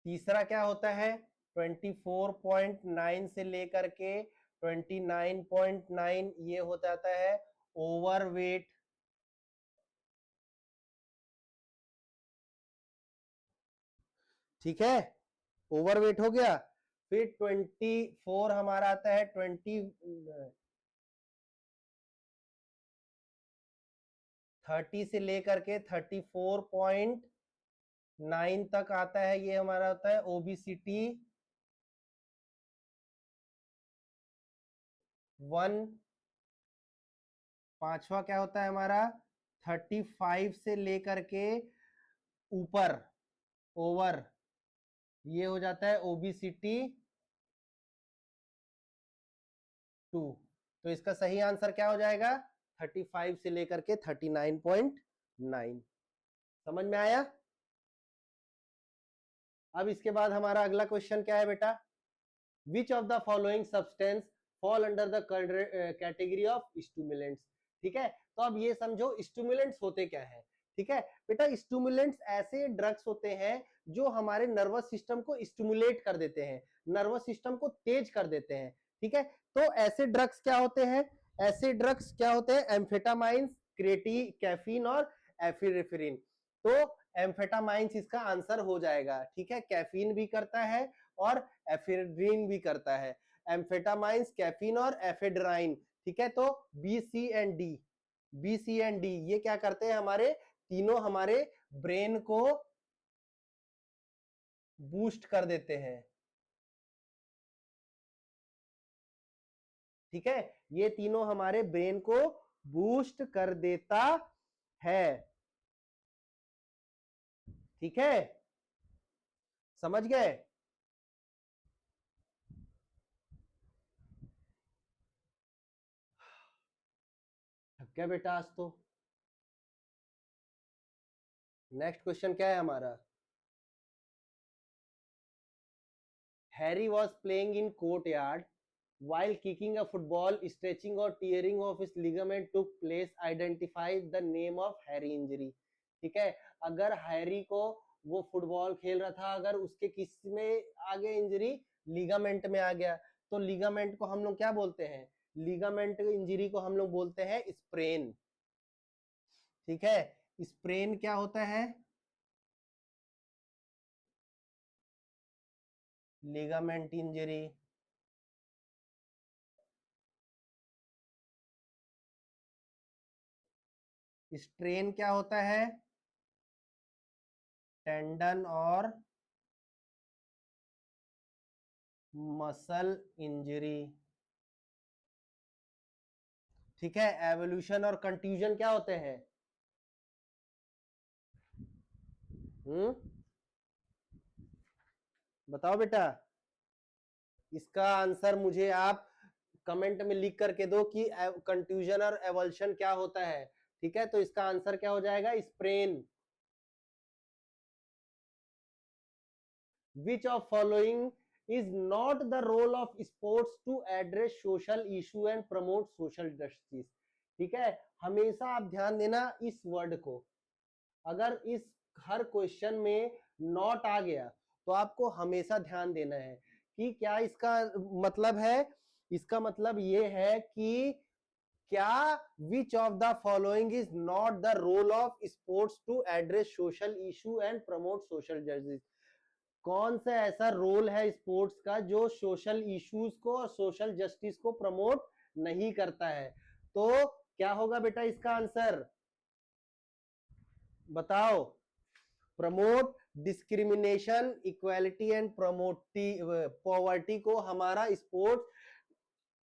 तीसरा क्या होता है 24.9 से लेकर के 29.9, ये हो जाता है ओवरवेट। ठीक है, ओवरवेट हो गया। फिर 24 हमारा आता है 30 से लेकर के 34.9 तक आता है, ये हमारा होता है ओबेसिटी 1। पांचवा क्या होता है हमारा 35 से लेकर के ऊपर ओवर, ये हो जाता है ओबेसिटी 2। तो इसका सही आंसर क्या हो जाएगा 35 से लेकर के 39.9। समझ में आया। अब इसके बाद हमारा अगला क्वेश्चन क्या है बेटा, विच of the following substance fall under the category of stimulants. ठीक है, तो अब ये समझो स्टिमुलेंट्स होते क्या है। ठीक है बेटा, स्टिमुलेंट्स ऐसे ड्रग्स होते हैं जो हमारे नर्वस सिस्टम को स्टिमुलेट कर देते हैं, नर्वस सिस्टम को तेज कर देते हैं। ठीक है, तो ऐसे ड्रग्स क्या होते हैं, ऐसे ड्रग्स क्या होते हैं, एम्फेटामाइंस, क्रेटी, कैफीन और एफिनेफ्रिन। तो एम्फेटामाइंस इसका आंसर हो जाएगा। ठीक है, कैफीन भी करता है और एफेड्रिन भी करता है, एम्फेटामाइंस, कैफीन और एफेड्राइन। ठीक है, तो B C and D, B C and D ये क्या करते हैं, हमारे तीनों हमारे ब्रेन को बूस्ट कर देते हैं। ठीक है, ये तीनों हमारे ब्रेन को बूस्ट कर देता है। ठीक है, समझ गए। थक गया बेटा आज तो। नेक्स्ट क्वेश्चन क्या है हमारा, Harry was playing in courtyard while kicking a football, stretching or tearing of his ligament took place, identify the name of Harry injury। ठीक है, अगर हैरी को वो फुटबॉल खेल रहा था, अगर उसके किस में आगे इंजरी, लिगामेंट में आ गया, तो लिगामेंट को हम लोग क्या बोलते हैं, लिगामेंट इंजरी को हम लोग बोलते हैं स्प्रेन। ठीक है, स्प्रेन क्या होता है, लिगामेंट इंजरी। स्ट्रेन क्या होता है, टेंडन और मसल इंजरी। ठीक है, एवोल्यूशन और कंट्यूजन क्या होते हैं, बताओ बेटा। इसका आंसर मुझे आप कमेंट में लिख करके दो कि कंट्यूजन और एवल्शन क्या होता है। ठीक है, तो इसका आंसर क्या हो जाएगा, sprain. Which of following is not the role of sports to address social issue and promote social justice? ठीक है, हमेशा आप ध्यान देना इस वर्ड को। अगर इस हर क्वेश्चन में नॉट आ गया तो आपको हमेशा ध्यान देना है कि क्या इसका मतलब है। इसका मतलब ये है कि क्या which of the following is not the role of sports to address social issue and promote social justice. कौन सा ऐसा रोल है स्पोर्ट्स का जो सोशल इश्यूज को और सोशल जस्टिस को प्रमोट नहीं करता है। तो क्या होगा बेटा इसका आंसर बताओ। Promote discrimination, equality and poverty को हमारा स्पोर्ट्स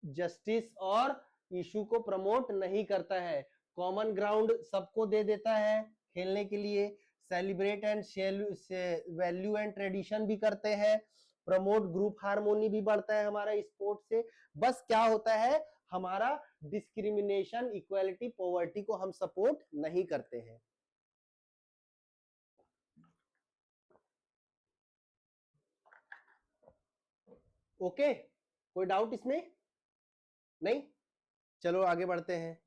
जस्टिस और इशू को प्रमोट नहीं करता है। कॉमन ग्राउंड सबको दे देता है खेलने के लिए, celebrate and value and tradition भी करते हैं, प्रमोट ग्रुप हार्मोनी भी बढ़ता है हमारा स्पोर्ट से। बस क्या होता है, हमारा डिस्क्रिमिनेशन, इक्वालिटी, पॉवर्टी को हम सपोर्ट नहीं करते हैं। ओके, कोई डाउट इसमें नहीं? चलो आगे बढ़ते हैं।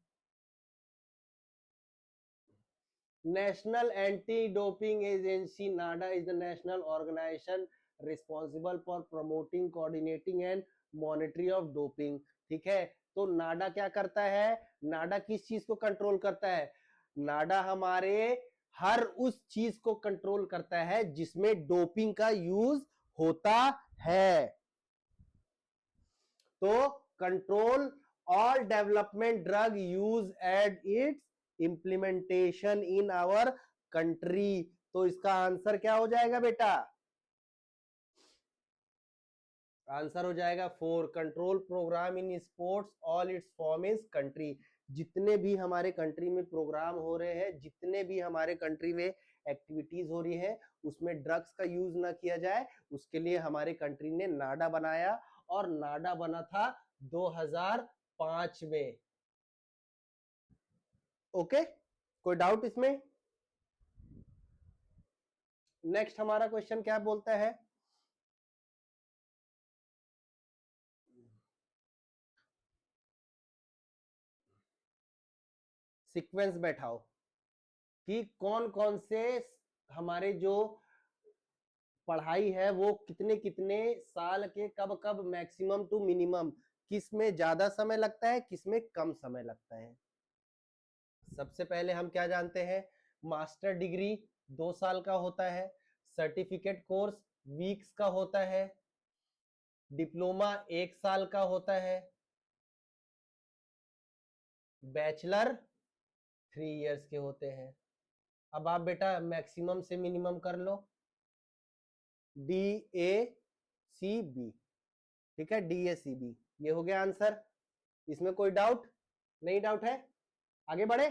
National anti doping agency NADA is the national organization responsible for promoting, coordinating and monitoring of doping. ठीक है, तो नाडा क्या करता है, नाडा किस चीज को कंट्रोल करता है, नाडा हमारे हर उस चीज को कंट्रोल करता है जिसमें डोपिंग का यूज होता है। तो control all development drug use at its implementation in our country. तो इसका आंसर क्या हो जाएगा बेटा, आंसर हो जाएगा 4, control programme in sports all its form is country. जितने भी हमारे कंट्री में प्रोग्राम हो रहे हैं, जितने भी हमारे कंट्री में एक्टिविटीज हो रही है, उसमें ड्रग्स का यूज ना किया जाए, उसके लिए हमारे कंट्री ने नाडा बनाया, और नाडा बना था 2005 में। ओके, कोई डाउट इसमें? नेक्स्ट हमारा क्वेश्चन क्या बोलता है, सीक्वेंस बैठाओ कि कौन कौन से हमारे जो पढ़ाई है वो कितने कितने साल के, कब कब मैक्सिमम टू मिनिमम, किस में ज्यादा समय लगता है, किस में कम समय लगता है। सबसे पहले हम क्या जानते हैं, मास्टर डिग्री 2 साल का होता है, सर्टिफिकेट कोर्स वीक्स का होता है, डिप्लोमा 1 साल का होता है, बैचलर 3 इयर्स के होते हैं। अब आप बेटा मैक्सिमम से मिनिमम कर लो, DACB। ठीक है, DACB, ये हो गया आंसर। इसमें कोई डाउट नहीं? डाउट है? आगे बढ़े।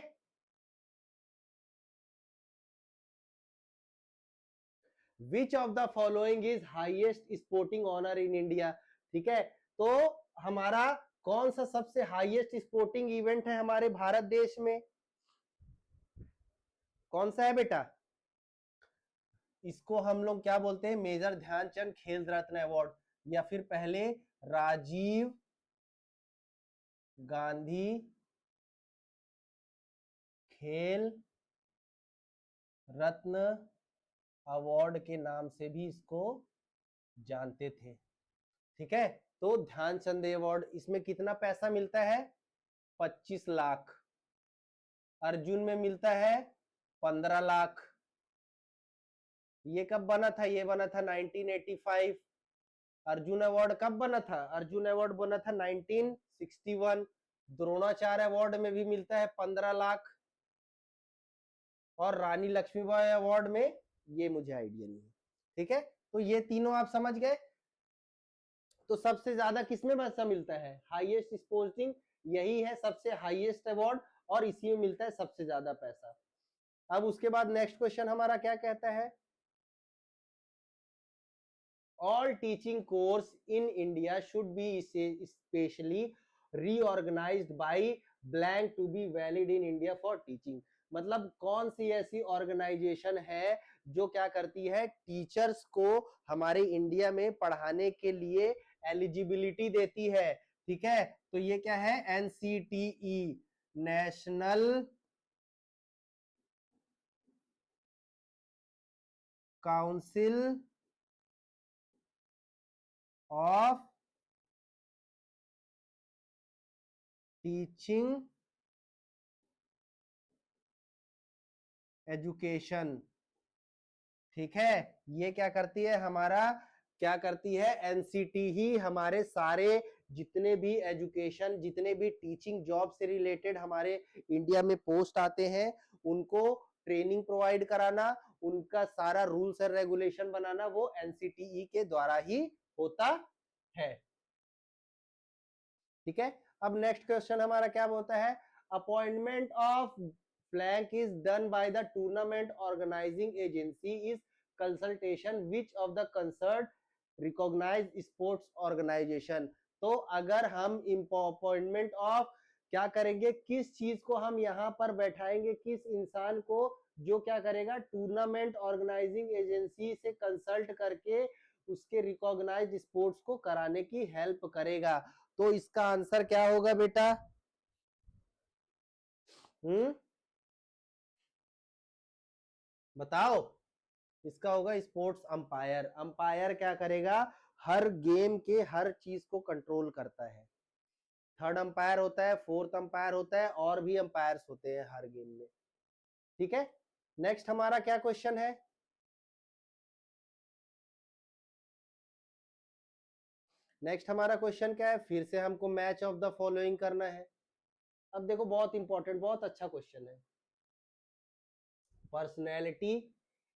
Which of the following is highest sporting honour in India. ठीक है, तो हमारा कौन सा सबसे हाईएस्ट स्पोर्टिंग इवेंट है हमारे भारत देश में, कौन सा है बेटा? इसको हम लोग क्या बोलते हैं, मेजर ध्यानचंद खेल रत्न अवार्ड, या फिर पहले राजीव गांधी खेल रत्न अवार्ड के नाम से भी इसको जानते थे। ठीक है, तो ध्यानचंद अवार्ड, इसमें कितना पैसा मिलता है, 25 लाख। अर्जुन में मिलता है 15 लाख। ये कब बना था, ये बना था 1985। अर्जुन अवार्ड कब बना था, अर्जुन अवार्ड बना था 1961। द्रोणाचार्य अवार्ड में भी मिलता है 15 लाख, और रानी लक्ष्मीबाई अवार्ड में ये मुझे आइडिया नहीं है। ठीक है, तो ये तीनों आप समझ गए। तो सबसे ज्यादा किसमें पैसा मिलता है, हाईएस्ट स्पोर्टिंग, यही है सबसे हाईएस्ट अवार्ड, और इसी में मिलता है सबसे ज्यादा पैसा। अब उसके बाद नेक्स्ट क्वेश्चन हमारा क्या कहता है, all teaching course in India should be specially reorganised by blank to be valid in India for teaching. मतलब कौन सी ऐसी ऑर्गेनाइजेशन है जो क्या करती है, टीचर्स को हमारे इंडिया में पढ़ाने के लिए एलिजिबिलिटी देती है। ठीक है, तो ये क्या है, NCTE, national council of teaching education. ठीक है, ये क्या करती है, हमारा क्या करती है, एनसीटी ही हमारे सारे जितने भी एजुकेशन, जितने भी टीचिंग जॉब से रिलेटेड हमारे इंडिया में पोस्ट आते हैं, उनको ट्रेनिंग प्रोवाइड कराना, उनका सारा रूल्स एंड रेगुलेशन बनाना, वो एनसीटीई के द्वारा ही होता है। ठीक है, अब नेक्स्ट क्वेश्चन हमारा क्या बोलता है, appointment of blank is done by the tournament organizing agency is consultation which of the concerned recognized sports organization। तो अगर हम अपॉइंटमेंट ऑफ क्या करेंगे, किस चीज को हम यहाँ पर बैठाएंगे, किस इंसान को जो क्या करेगा, टूर्नामेंट ऑर्गेनाइजिंग एजेंसी से कंसल्ट करके उसके रिकॉग्नाइज्ड स्पोर्ट्स को कराने की हेल्प करेगा। तो इसका आंसर क्या होगा बेटा, बताओ। इसका होगा स्पोर्ट्स अंपायर। अंपायर क्या करेगा, हर गेम के हर चीज को कंट्रोल करता है। थर्ड अंपायर होता है, फोर्थ अंपायर होता है, और भी अंपायर्स होते हैं हर गेम में। ठीक है, नेक्स्ट हमारा क्या क्वेश्चन है, नेक्स्ट हमारा क्वेश्चन क्या है, फिर से हमको मैच ऑफ द फॉलोइंग करना है। अब देखो बहुत इंपॉर्टेंट, बहुत अच्छा क्वेश्चन है। Personality,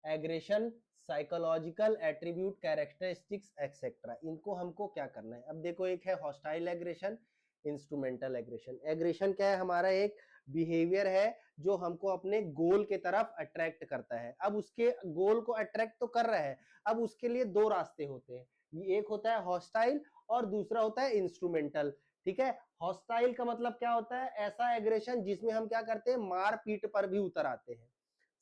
aggression, psychological attribute, characteristics etcetera, इनको हमको क्या करना है। अब देखो, एक है hostile aggression, instrumental aggression. Aggression क्या है, हमारा एक बिहेवियर है जो हमको अपने गोल के तरफ अट्रैक्ट करता है। अब उसके गोल को अट्रैक्ट तो कर रहा है, अब उसके लिए दो रास्ते होते हैं, एक होता है हॉस्टाइल और दूसरा होता है इंस्ट्रूमेंटल। ठीक है, हॉस्टाइल का मतलब क्या होता है, ऐसा एग्रेशन जिसमें हम क्या करते हैं, मार पीट पर भी उतर आते हैं,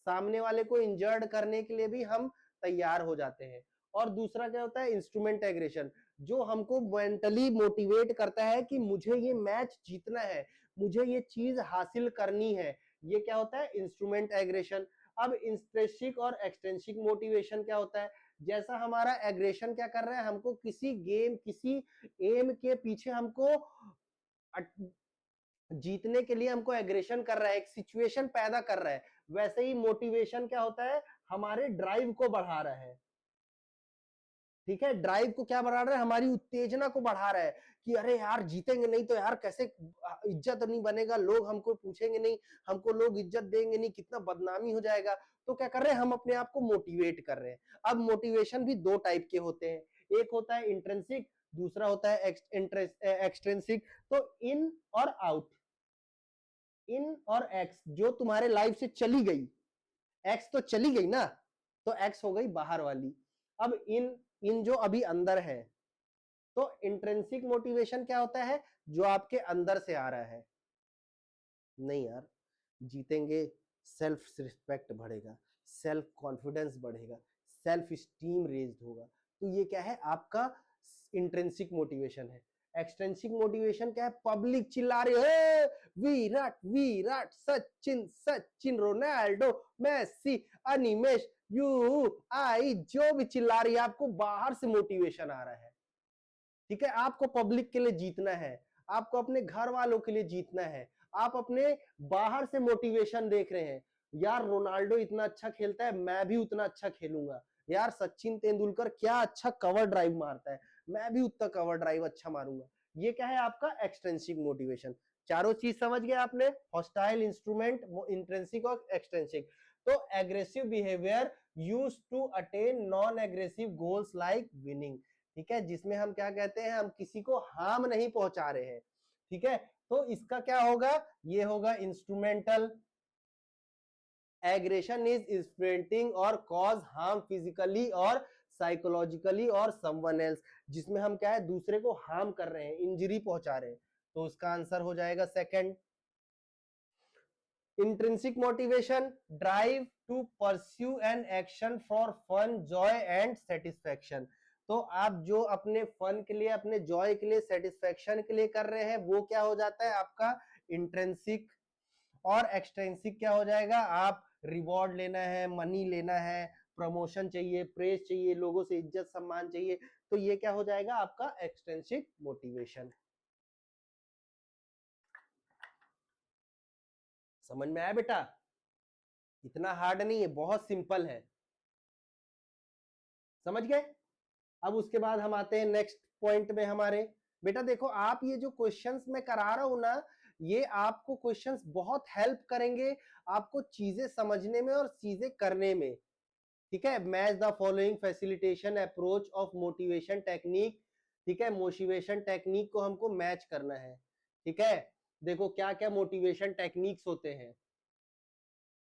सामने वाले को इंजर्ड करने के लिए भी हम तैयार हो जाते हैं। और दूसरा क्या होता है, इंस्ट्रूमेंट एग्रेशन, जो हमको मेंटली मोटिवेट करता है कि मुझे ये मैच जीतना है, मुझे ये चीज हासिल करनी है। ये क्या होता है, इंस्ट्रूमेंट एग्रेशन। अब इंस्ट्रेंसिक और एक्सट्रिंसिक मोटिवेशन क्या होता है, जैसा हमारा एग्रेशन क्या कर रहा है, हमको किसी गेम, किसी एम के पीछे हमको जीतने के लिए हमको एग्रेशन कर रहा है, एक सिचुएशन पैदा कर रहा है। वैसे ही मोटिवेशन क्या होता है, हमारे ड्राइव को बढ़ा रहा है। ठीक है, ड्राइव को क्या बढ़ा रहा है, हमारी उत्तेजना को बढ़ा रहा है कि अरे यार जीतेंगे नहीं तो यार कैसे इज्जत नहीं बनेगा, लोग हमको पूछेंगे नहीं, हमको लोग इज्जत देंगे नहीं, कितना बदनामी हो जाएगा। तो क्या कर रहे हैं, हम अपने आप को मोटिवेट कर रहे हैं। अब मोटिवेशन भी दो टाइप के होते हैं, एक होता है इंट्रिंसिक, दूसरा होता है एक्सट्रिंसिक। तो इन और आउट, इन और एक्स जो तुम्हारे लाइफ से चली गई, एक्स तो चली गई ना, तो एक्स हो गई बाहर वाली। अब इन इन जो अभी अंदर है, तो इंट्रिंसिक मोटिवेशन क्या होता है, जो आपके अंदर से आ रहा है, नहीं यार जीतेंगे, सेल्फ रिस्पेक्ट बढ़ेगा, सेल्फ कॉन्फिडेंस बढ़ेगा, सेल्फ स्टीम रेज्ड होगा। तो ये क्या है, आपका इंट्रिंसिक मोटिवेशन है। एक्सट्रिंसिक मोटिवेशन क्या है, पब्लिक चिल्ला रही है, विराट विराट, सचिन सचिन, रोनाल्डो, मेसी, अनिमेश, यू आई, जो भी चिल्ला रही है, आपको बाहर से मोटिवेशन आ रहा है। ठीक है, आपको पब्लिक के लिए जीतना है, आपको अपने घर वालों के लिए जीतना है, आप अपने बाहर से मोटिवेशन देख रहे हैं, यार रोनाल्डो इतना अच्छा खेलता है, मैं भी उतना अच्छा खेलूंगा, यार सचिन तेंदुलकर क्या अच्छा कवर ड्राइव मारता है, मैं भी उतना कवर ड्राइव अच्छा मारूंगा। ये क्या है, आपका एक्सट्रिंसिक मोटिवेशन। चारों चीज समझ गए आपने, हॉस्टाइल, इंस्ट्रूमेंट, इंट्रिंसिक और एक्सट्रिंसिक। तो aggressive behaviour used to attain non aggressive goals like winning. ठीक है, जिसमें हम क्या कहते हैं, हम किसी को हार्म नहीं पहुंचा रहे हैं। ठीक है, तो इसका क्या होगा, ये होगा इंस्ट्रूमेंटल। एग्रेशन इज स्प्रेंटिंग और कॉज हार्म फिजिकली और साइकोलॉजिकली और समवन एल्स, जिसमें हम क्या है, दूसरे को हार्म कर रहे हैं, इंजरी पहुंचा रहे हैं। तो उसका आंसर हो जाएगा second. Intrinsic motivation, drive to pursue an action for fun, joy and satisfaction. तो आप जो अपने फन के लिए, अपने जॉय के लिए, सेटिस्फेक्शन के लिए कर रहे हैं, वो क्या हो जाता है आपका इंट्रिंसिक। और एक्सट्रिंसिक क्या हो जाएगा, आप रिवॉर्ड लेना है, मनी लेना है, प्रमोशन चाहिए, प्रेज चाहिए, लोगों से इज्जत सम्मान चाहिए, तो ये क्या हो जाएगा आपका एक्सट्रिंसिक मोटिवेशन। समझ में आया बेटा? इतना हार्ड नहीं है, बहुत सिंपल है, समझ गए? अब उसके बाद हम आते हैं नेक्स्ट पॉइंट में हमारे। बेटा देखो, आप ये जो क्वेश्चंस मैं करा रहा हूं ना, ये आपको क्वेश्चंस बहुत हेल्प करेंगे आपको चीजें समझने में और चीजें करने में। ठीक है, match the following facilitation approach of motivation technique. ठीक है, मोटिवेशन टेक्निक को हमको मैच करना है। ठीक है, देखो क्या क्या मोटिवेशन टेक्निक्स होते हैं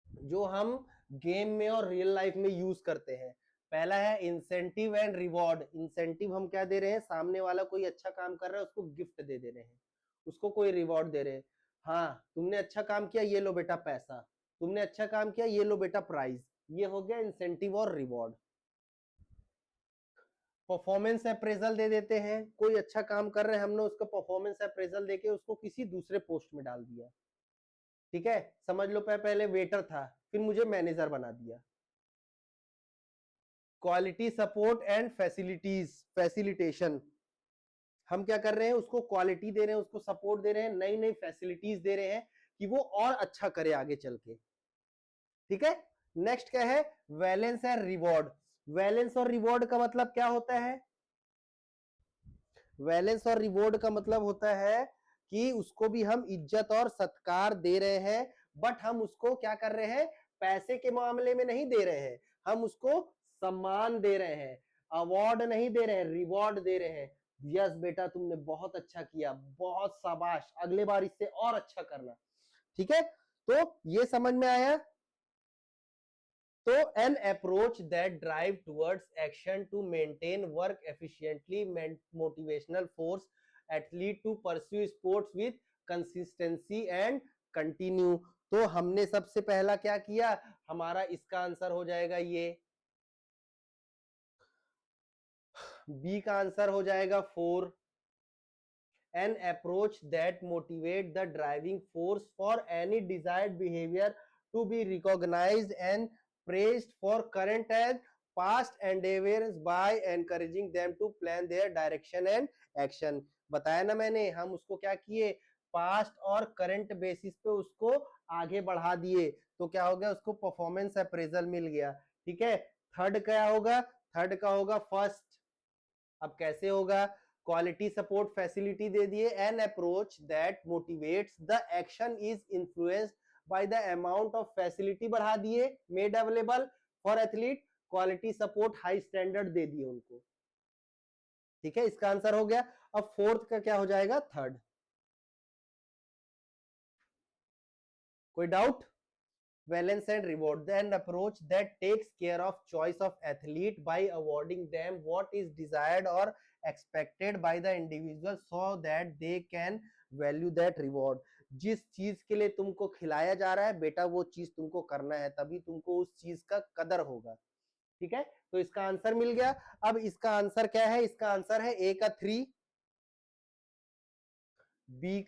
जो हम गेम में और रियल लाइफ में यूज करते हैं। पहला है इंसेंटिव एंड रिवॉर्ड। इंसेंटिव हम क्या दे रहे हैं, सामने वाला कोई अच्छा काम कर रहा है उसको गिफ्ट दे रहे हैं, उसको कोई रिवॉर्ड दे रहे हैं। हाँ, तुमने अच्छा काम किया, ये लो बेटा पैसा, तुमने अच्छा काम किया, ये लो बेटा प्राइज। ये हो गया इंसेंटिव और रिवॉर्ड। परफॉर्मेंस अप्रेजल दे देते हैं, कोई अच्छा काम कर रहे हैं, हमने उसका परफॉर्मेंस अप्रेजल देके उसको किसी दूसरे पोस्ट में डाल दिया। ठीक है, समझ लो पहले वेटर था, फिर मुझे मैनेजर बना दिया। क्वालिटी सपोर्ट एंड फैसिलिटेशन, हम क्या कर रहे हैं, उसको क्वालिटी दे रहे हैं, उसको सपोर्ट दे रहे हैं, नई नई फैसिलिटीज दे रहे हैं कि वो और अच्छा करे आगे चल के। ठीक है, नेक्स्ट क्या है, वैलेंस एंड रिवॉर्ड। वैलेंस और रिवॉर्ड का मतलब क्या होता है, वैलेंस और रिवॉर्ड का मतलब होता है कि उसको भी हम इज्जत और सत्कार दे रहे हैं, बट हम उसको क्या कर रहे हैं, पैसे के मामले में नहीं दे रहे हैं, हम उसको सम्मान दे रहे हैं, अवार्ड नहीं दे रहे हैं, रिवॉर्ड दे रहे हैं। यस बेटा तुमने बहुत अच्छा किया, बहुत शाबाश, अगले बार इससे और अच्छा करना। ठीक है, तो ये समझ में आया। तो an approach that drive towards action to maintain work efficiently, motivational force athlete to pursue sports with consistency and continue। तो हमने सबसे पहला क्या किया, हमारा इसका आंसर हो जाएगा ये, बी का आंसर हो जाएगा 4। an approach that motivate the driving force for any desired behavior to be recognized and praised for current and past endeavors by encouraging them to plan their direction and action। बताया ना मैंने, हम उसको क्या किए, past और current basis पे उसको आगे बढ़ा दिए, तो क्या हो गया, उसको परफॉर्मेंस अप्रेजल मिल गया। ठीक है, थर्ड क्या होगा, थर्ड का होगा फर्स्ट। अब कैसे होगा, क्वालिटी सपोर्ट फैसिलिटी दे दिए, an approach that motivates the action is influenced by the amount of facility बढ़ा दिए made available for athlete, quality support high standard दे दिए उनको। ठीक है, इसका आंसर हो गया। अब फोर्थ का क्या हो जाएगा, थर्ड। कोई doubt? Valence and reward, an approach that takes care of choice of athlete by awarding them what is desired or expected by the individual so that they can value that reward। जिस चीज के लिए तुमको खिलाया जा रहा है बेटा, वो चीज तुमको करना है, तभी तुमको उस चीज का कदर होगा। ठीक है, तो इसका आंसर मिल गया। अब इसका आंसर क्या है, इसका आंसर है ए का 3, बी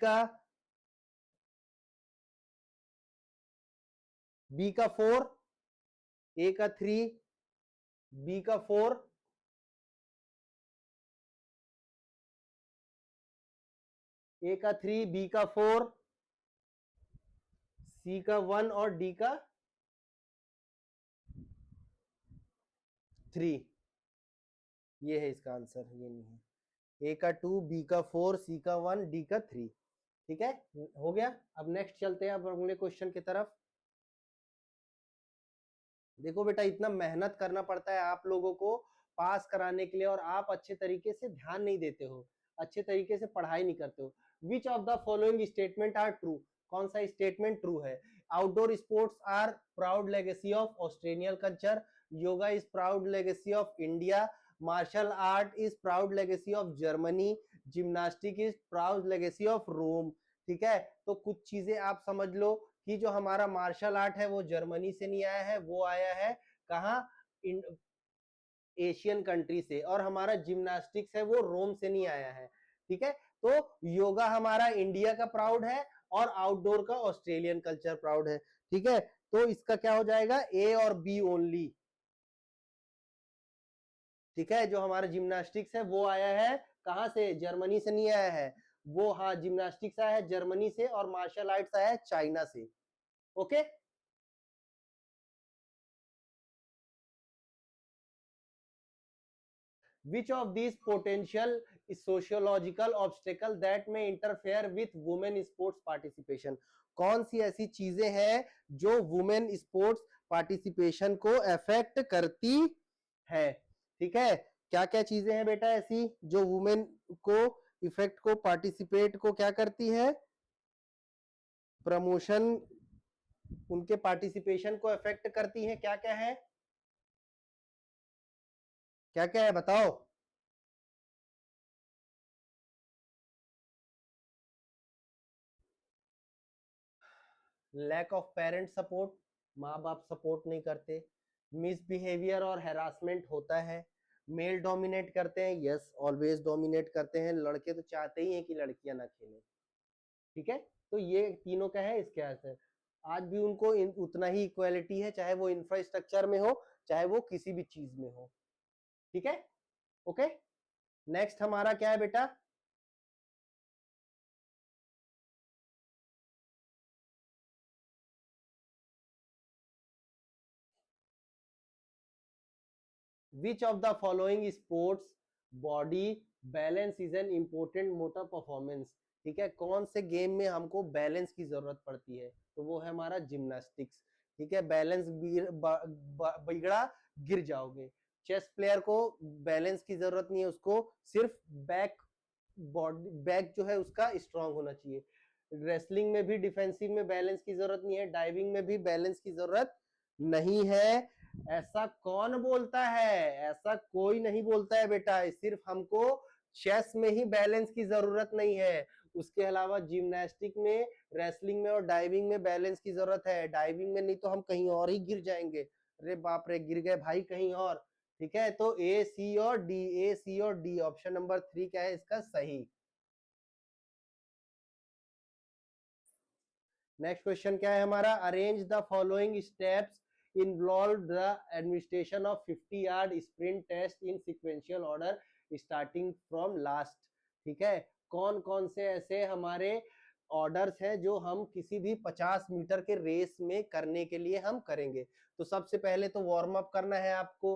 का 4, ए का 3, बी का 4, ए का 3, बी का 4, सी का 1 और डी का 3। ये है इसका आंसर, ये नहीं है, ए का 2, बी का 4, सी का 1, डी का 3। ठीक है, हो गया। अब नेक्स्ट चलते हैं अब अगले क्वेश्चन की तरफ। देखो बेटा, इतना मेहनत करना पड़ता है आप लोगों को पास कराने के लिए, और आप अच्छे तरीके से ध्यान नहीं देते हो, अच्छे तरीके से पढ़ाई नहीं करते हो। Which of the following statement are true, कौन सा स्टेटमेंट ट्रू है। Outdoor sports are proud legacy of Australian culture, yoga is proud legacy of India, martial art is proud legacy of Germany, gymnastic is proud legacy of Rome. ठीक है, तो कुछ चीजें आप समझ लो कि जो हमारा मार्शल आर्ट है वो जर्मनी से नहीं आया है, वो आया है कहाँ, एशियन कंट्री से, और हमारा जिम्नास्टिक्स है वो रोम से नहीं आया है। ठीक है, तो योगा हमारा इंडिया का प्राउड है और आउटडोर का ऑस्ट्रेलियन कल्चर प्राउड है। ठीक है, तो इसका क्या हो जाएगा, ए और बी ओनली। ठीक है, जो हमारा जिम्नास्टिक्स है वो आया है कहां से, जर्मनी से नहीं आया है वो, हाँ जिम्नास्टिक्स आया है जर्मनी से और मार्शल आर्ट्स आया है चाइना से। Okay, which of these potential sociological obstacle that may interfere with women sports participation, कौन सी ऐसी चीजें हैं जो वुमेन स्पोर्ट्स पार्टिसिपेशन को अफेक्ट करती है। ठीक है, क्या क्या चीजें हैं बेटा ऐसी जो वुमेन को इफेक्ट को पार्टिसिपेट को क्या करती है, प्रमोशन उनके पार्टिसिपेशन को अफेक्ट करती हैं, क्या क्या है, क्या क्या है बताओ। लैक ऑफ पेरेंट सपोर्ट, माँ बाप सपोर्ट नहीं करते, मिसबिहेवियर और हैरासमेंट होता है, मेल डोमिनेट करते हैं, यस ऑलवेज डोमिनेट करते हैं, लड़के तो चाहते ही हैं कि लड़कियां ना खेलें। ठीक है, तो ये तीनों का है इसके आंसर। आज भी उनको उतना ही इक्वालिटी है, चाहे वो इंफ्रास्ट्रक्चर में हो चाहे वो किसी भी चीज में हो। ठीक है, ओके, नेक्स्ट हमारा क्या है बेटा, विच of the following sports body balance is an important motor performance. ठीक है, कौन से गेम में हमको बैलेंस की जरूरत पड़ती है, तो वो है हमारा जिम्नास्टिक्स। ठीक है, बैलेंस बिगड़ा गिर जाओगे। चेस प्लेयर को बैलेंस की जरूरत नहीं है, उसको सिर्फ बैक बॉडी बैक जो है उसका स्ट्रांग होना चाहिए। रेसलिंग में भी डिफेंसिव में बैलेंस की जरूरत नहीं है, डाइविंग में भी बैलेंस की जरूरत नहीं है। ऐसा कौन बोलता है, ऐसा कोई नहीं बोलता है बेटा, सिर्फ हमको चेस में ही बैलेंस की जरूरत नहीं है, उसके अलावा जिम्नास्टिक में, रेसलिंग में और डाइविंग में बैलेंस की जरूरत है। डाइविंग में नहीं तो हम कहीं और ही गिर जाएंगे, अरे बाप रे गिर गए भाई कहीं और। ठीक है, तो ए सी और डी, ए सी और डी, ऑप्शन नंबर 3 क्या है इसका सही। नेक्स्ट क्वेश्चन क्या है हमारा, arrange the following steps involve the administration of 50 yard sprint test in sequential order starting from last. ठीक है, कौन कौन से ऐसे हमारे ऑर्डर्स हैं जो हम किसी भी 50 मीटर के रेस में करने के लिए हम करेंगे। तो सबसे पहले तो वार्म अप करना है आपको,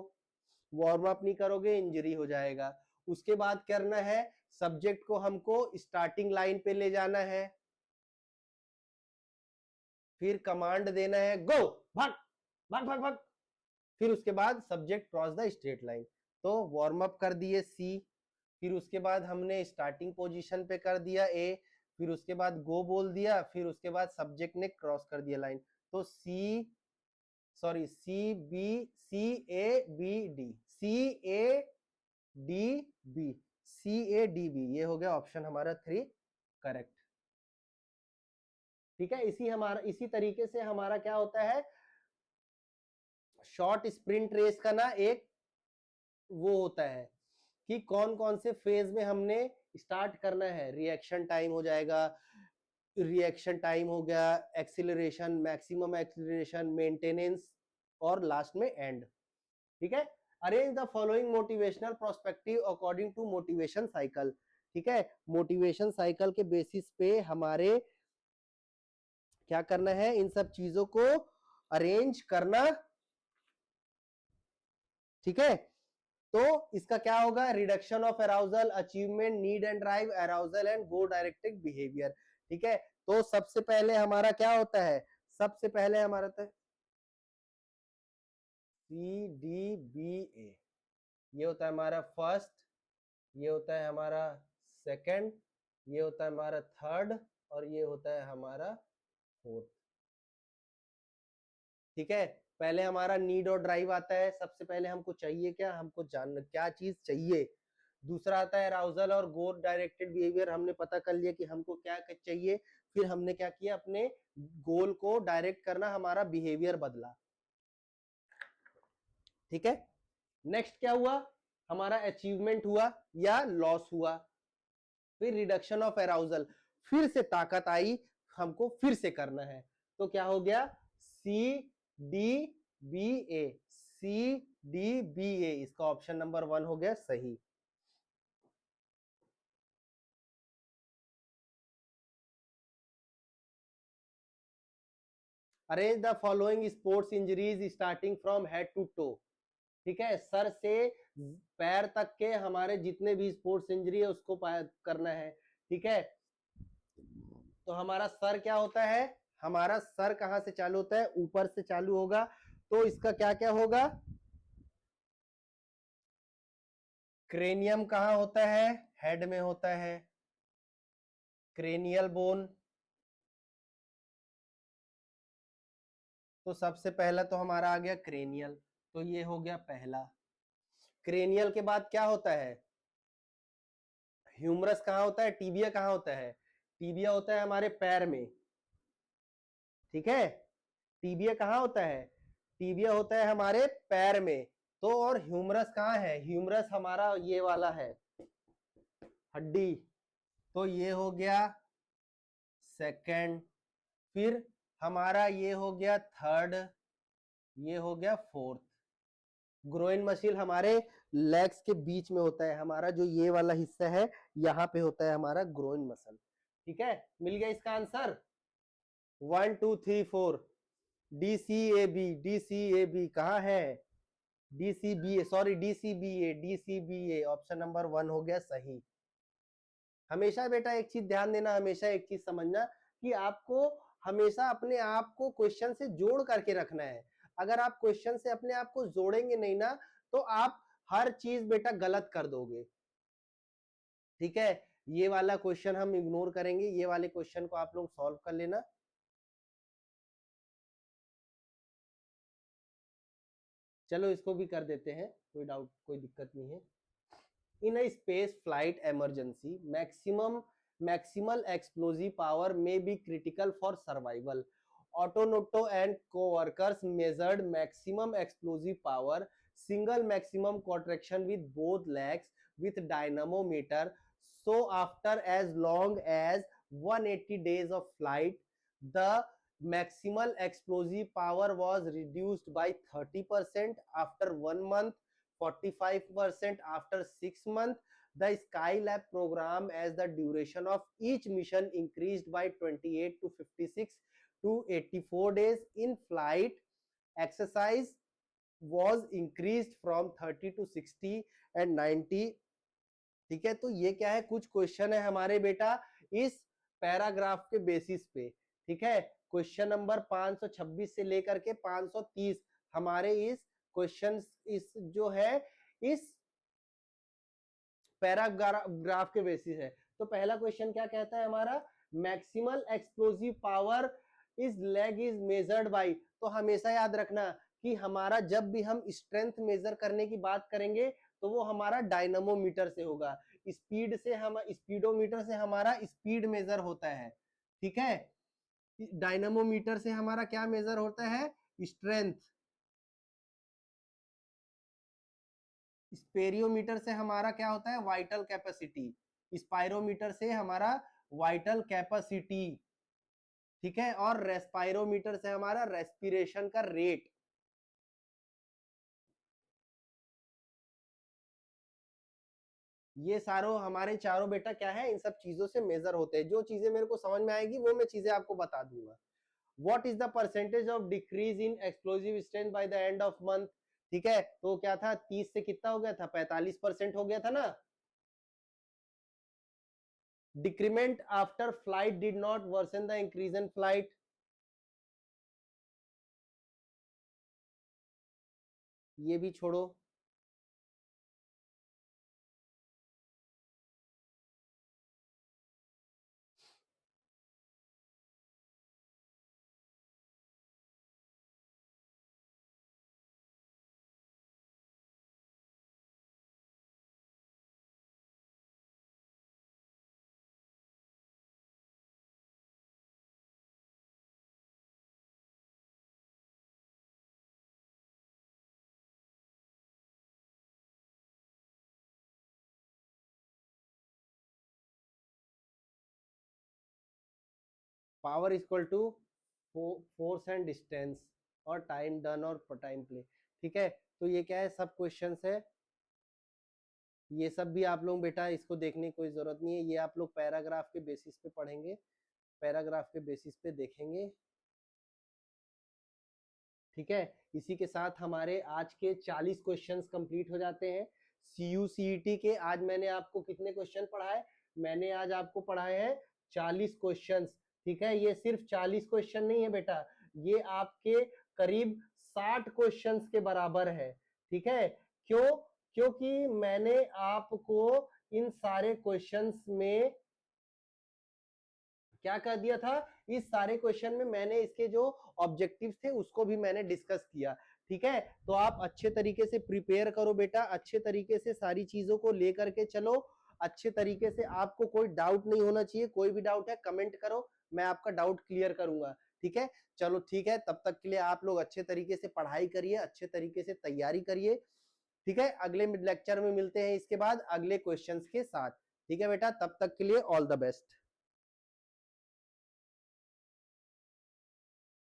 वार्म अप नहीं करोगे इंजरी हो जाएगा। उसके बाद करना है, सब्जेक्ट को हमको स्टार्टिंग लाइन पे ले जाना है, फिर कमांड देना है गो, भाग भाग भाग भाग, फिर उसके बाद subject cross the straight line. तो वार्म अप कर दिए सी, फिर उसके बाद हमने स्टार्टिंग पोजीशन पे कर दिया ए, फिर उसके बाद गो बोल दिया, फिर उसके बाद सब्जेक्ट ने क्रॉस कर दिया लाइन। तो C sorry C B, C A B D, C A D B, C A D B, ये हो गया ऑप्शन हमारा 3 करेक्ट। ठीक है, इसी तरीके से हमारा क्या होता है, शॉर्ट स्प्रिंट रेस का ना एक वो होता है कि कौन कौन से फेज में हमने स्टार्ट करना है। रिएक्शन टाइम हो जाएगा, रिएक्शन टाइम हो गया, एक्सीलरेशन, मैक्सिमम एक्सीलरेशन, मेंटेनेंस और लास्ट में एंड। ठीक है, arrange the following motivational prospective according to motivation cycle. ठीक है, मोटिवेशन साइकिल के बेसिस पे हमारे क्या करना है, इन सब चीजों को अरेंज करना। ठीक है, तो इसका क्या होगा, reduction of arousal, achievement, need and drive, arousal and goal directed behaviour. ठीक है, तो सबसे पहले हमारा क्या होता है, सबसे पहले हमारा तो सी डी बी ए, ये होता है हमारा फर्स्ट, ये होता है हमारा सेकंड, ये होता है हमारा थर्ड और ये होता है हमारा फोर्थ। ठीक है, पहले हमारा नीड और ड्राइव आता है, सबसे पहले हमको चाहिए क्या, हमको जानना क्या चीज चाहिए। दूसरा आता है अराउजल और गोल डायरेक्टेड बिहेवियर, हमने पता कर लिया कि हमको क्या चाहिए, फिर हमने क्या किया, अपने गोल को डायरेक्ट करना, हमारा बिहेवियर बदला। ठीक है, नेक्स्ट क्या हुआ, हमारा अचीवमेंट हुआ या लॉस हुआ। फिर रिडक्शन ऑफ अराउजल, फिर से ताकत आई, हमको फिर से करना है, तो क्या हो गया, CDBA, CDBA, इसका ऑप्शन नंबर 1 हो गया सही। Arrange the following sports injuries starting from head to toe. ठीक है, सर से पैर तक के हमारे जितने भी स्पोर्ट्स इंजरी है उसको करना है। ठीक है, तो हमारा सर क्या होता है, हमारा सर कहां से चालू होता है, ऊपर से चालू होगा, तो इसका क्या क्या होगा, क्रेनियम कहां होता है, हेड में होता है, क्रेनियल बोन। तो सबसे पहला तो हमारा आ गया क्रेनियल, तो ये हो गया पहला। क्रेनियल के बाद क्या होता है, ह्यूमरस कहां होता है, टीबिया कहां होता है, टीबिया होता है हमारे पैर में। ठीक है, टीबिया कहां होता है, टीबिया होता है हमारे पैर में। तो और ह्यूमरस कहां है, ह्यूमरस हमारा ये वाला है, हड्डी। तो ये हो गया सेकंड, फिर हमारा ये हो गया थर्ड, ये हो गया फोर्थ। ग्रोइन मसल हमारे लेग्स के बीच में होता है, हमारा जो ये वाला हिस्सा है यहाँ पे होता है हमारा ग्रोइन मसल। ठीक है, मिल गया इसका आंसर, 1 2 3 4, DCAB, DCAB कहाँ है, DCBA, sorry DCBA, DCBA, option number 1 हो गया सही। हमेशा बेटा एक चीज ध्यान देना, हमेशा एक चीज समझना कि आपको हमेशा अपने आप को क्वेश्चन से जोड़ करके रखना है। अगर आप क्वेश्चन से अपने आप को जोड़ेंगे नहीं ना, तो आप हर चीज बेटा गलत कर दोगे। ठीक है, ये वाला क्वेश्चन हम इग्नोर करेंगे, ये वाले क्वेश्चन को आप लोग सॉल्व कर लेना। चलो इसको भी कर देते हैं, कोई डाउट कोई दिक्कत नहीं है। In a space flight emergency, maximal explosive power may be critical for survival. Otto Notto and co-workers measured maximum explosive power, single maximum contraction with both legs with dynamometer. So after as long as 180 days of flight, the maximal explosive power was reduced by 30% after 1 month, 45% after 6 months. The Skylab program, as the duration of each mission increased by 28 to 56 to 84 days in flight, exercise was increased from 30 to 60 and 90. ठीक है, तो ये क्या है, कुछ question है हमारे बेटा इस पैराग्राफ के बेसिस पे। ठीक है, क्वेश्चन नंबर 526 से लेकर के 530 हमारे इस क्वेश्चन, इस जो है इस पैराग्राफ के बेसिस है। तो पहला क्वेश्चन क्या कहता है हमारा, maximal explosive power is leg is measured by. तो हमेशा याद रखना कि हमारा जब भी हम स्ट्रेंथ मेजर करने की बात करेंगे तो वो हमारा डायनामोमीटर से होगा, स्पीड से हम स्पीडोमीटर से हमारा स्पीड मेजर होता है। ठीक है, डायनामोमीटर से हमारा क्या मेजर होता है, स्ट्रेंथ। स्पेरियोमीटर से हमारा क्या होता है, वाइटल कैपेसिटी। स्पायरोमीटर से हमारा वाइटल कैपेसिटी। ठीक है, और रेस्पायरोमीटर से हमारा रेस्पिरेशन का रेट। ये सारों हमारे चारों बेटा क्या है, इन सब चीजों से मेजर होते हैं। जो चीजें मेरे को समझ में आएगी वो मैं चीजें आपको बता दूंगा। What is the percentage of decrease in explosive strength by the end of month. ठीक है, तो क्या था, 30 से कितना हो गया था, 45% हो गया था ना। Decrement after flight did not worsen the increase in flight. ये भी छोड़ो, power equal to force and distance और टाइम डन और टाइम प्ले। ठीक है, तो ये क्या है, सब क्वेश्चंस है, ये सब भी आप लोग बेटा इसको देखने की कोई जरूरत नहीं है, ये आप लोग पैराग्राफ के बेसिस पे पढ़ेंगे, पैराग्राफ के बेसिस पे देखेंगे। ठीक है, इसी के साथ हमारे आज के 40 क्वेश्चंस कंप्लीट हो जाते हैं। CUCET के आज मैंने आपको कितने क्वेश्चन पढ़ाए, मैंने आज आपको पढ़ाए हैं 40 क्वेश्चंस। ठीक है, ये सिर्फ 40 क्वेश्चन नहीं है बेटा, ये आपके करीब 60 क्वेश्चंस के बराबर है। ठीक है, क्यों? क्योंकि मैंने आपको इन सारे क्वेश्चंस में क्या कर दिया था, इस सारे क्वेश्चन में मैंने इसके जो ऑब्जेक्टिव्स थे उसको भी मैंने डिस्कस किया। ठीक है, तो आप अच्छे तरीके से प्रिपेयर करो बेटा, अच्छे तरीके से सारी चीजों को लेकर के चलो, अच्छे तरीके से, आपको कोई डाउट नहीं होना चाहिए, कोई भी डाउट है कमेंट करो, मैं आपका डाउट क्लियर करूंगा। ठीक है, चलो ठीक है, तब तक के लिए आप लोग अच्छे तरीके से पढ़ाई करिए, अच्छे तरीके से तैयारी करिए। ठीक है, अगले लेक्चर में मिलते हैं इसके बाद अगले क्वेश्चंस के साथ। ठीक है बेटा, तब तक के लिए ऑल द बेस्ट।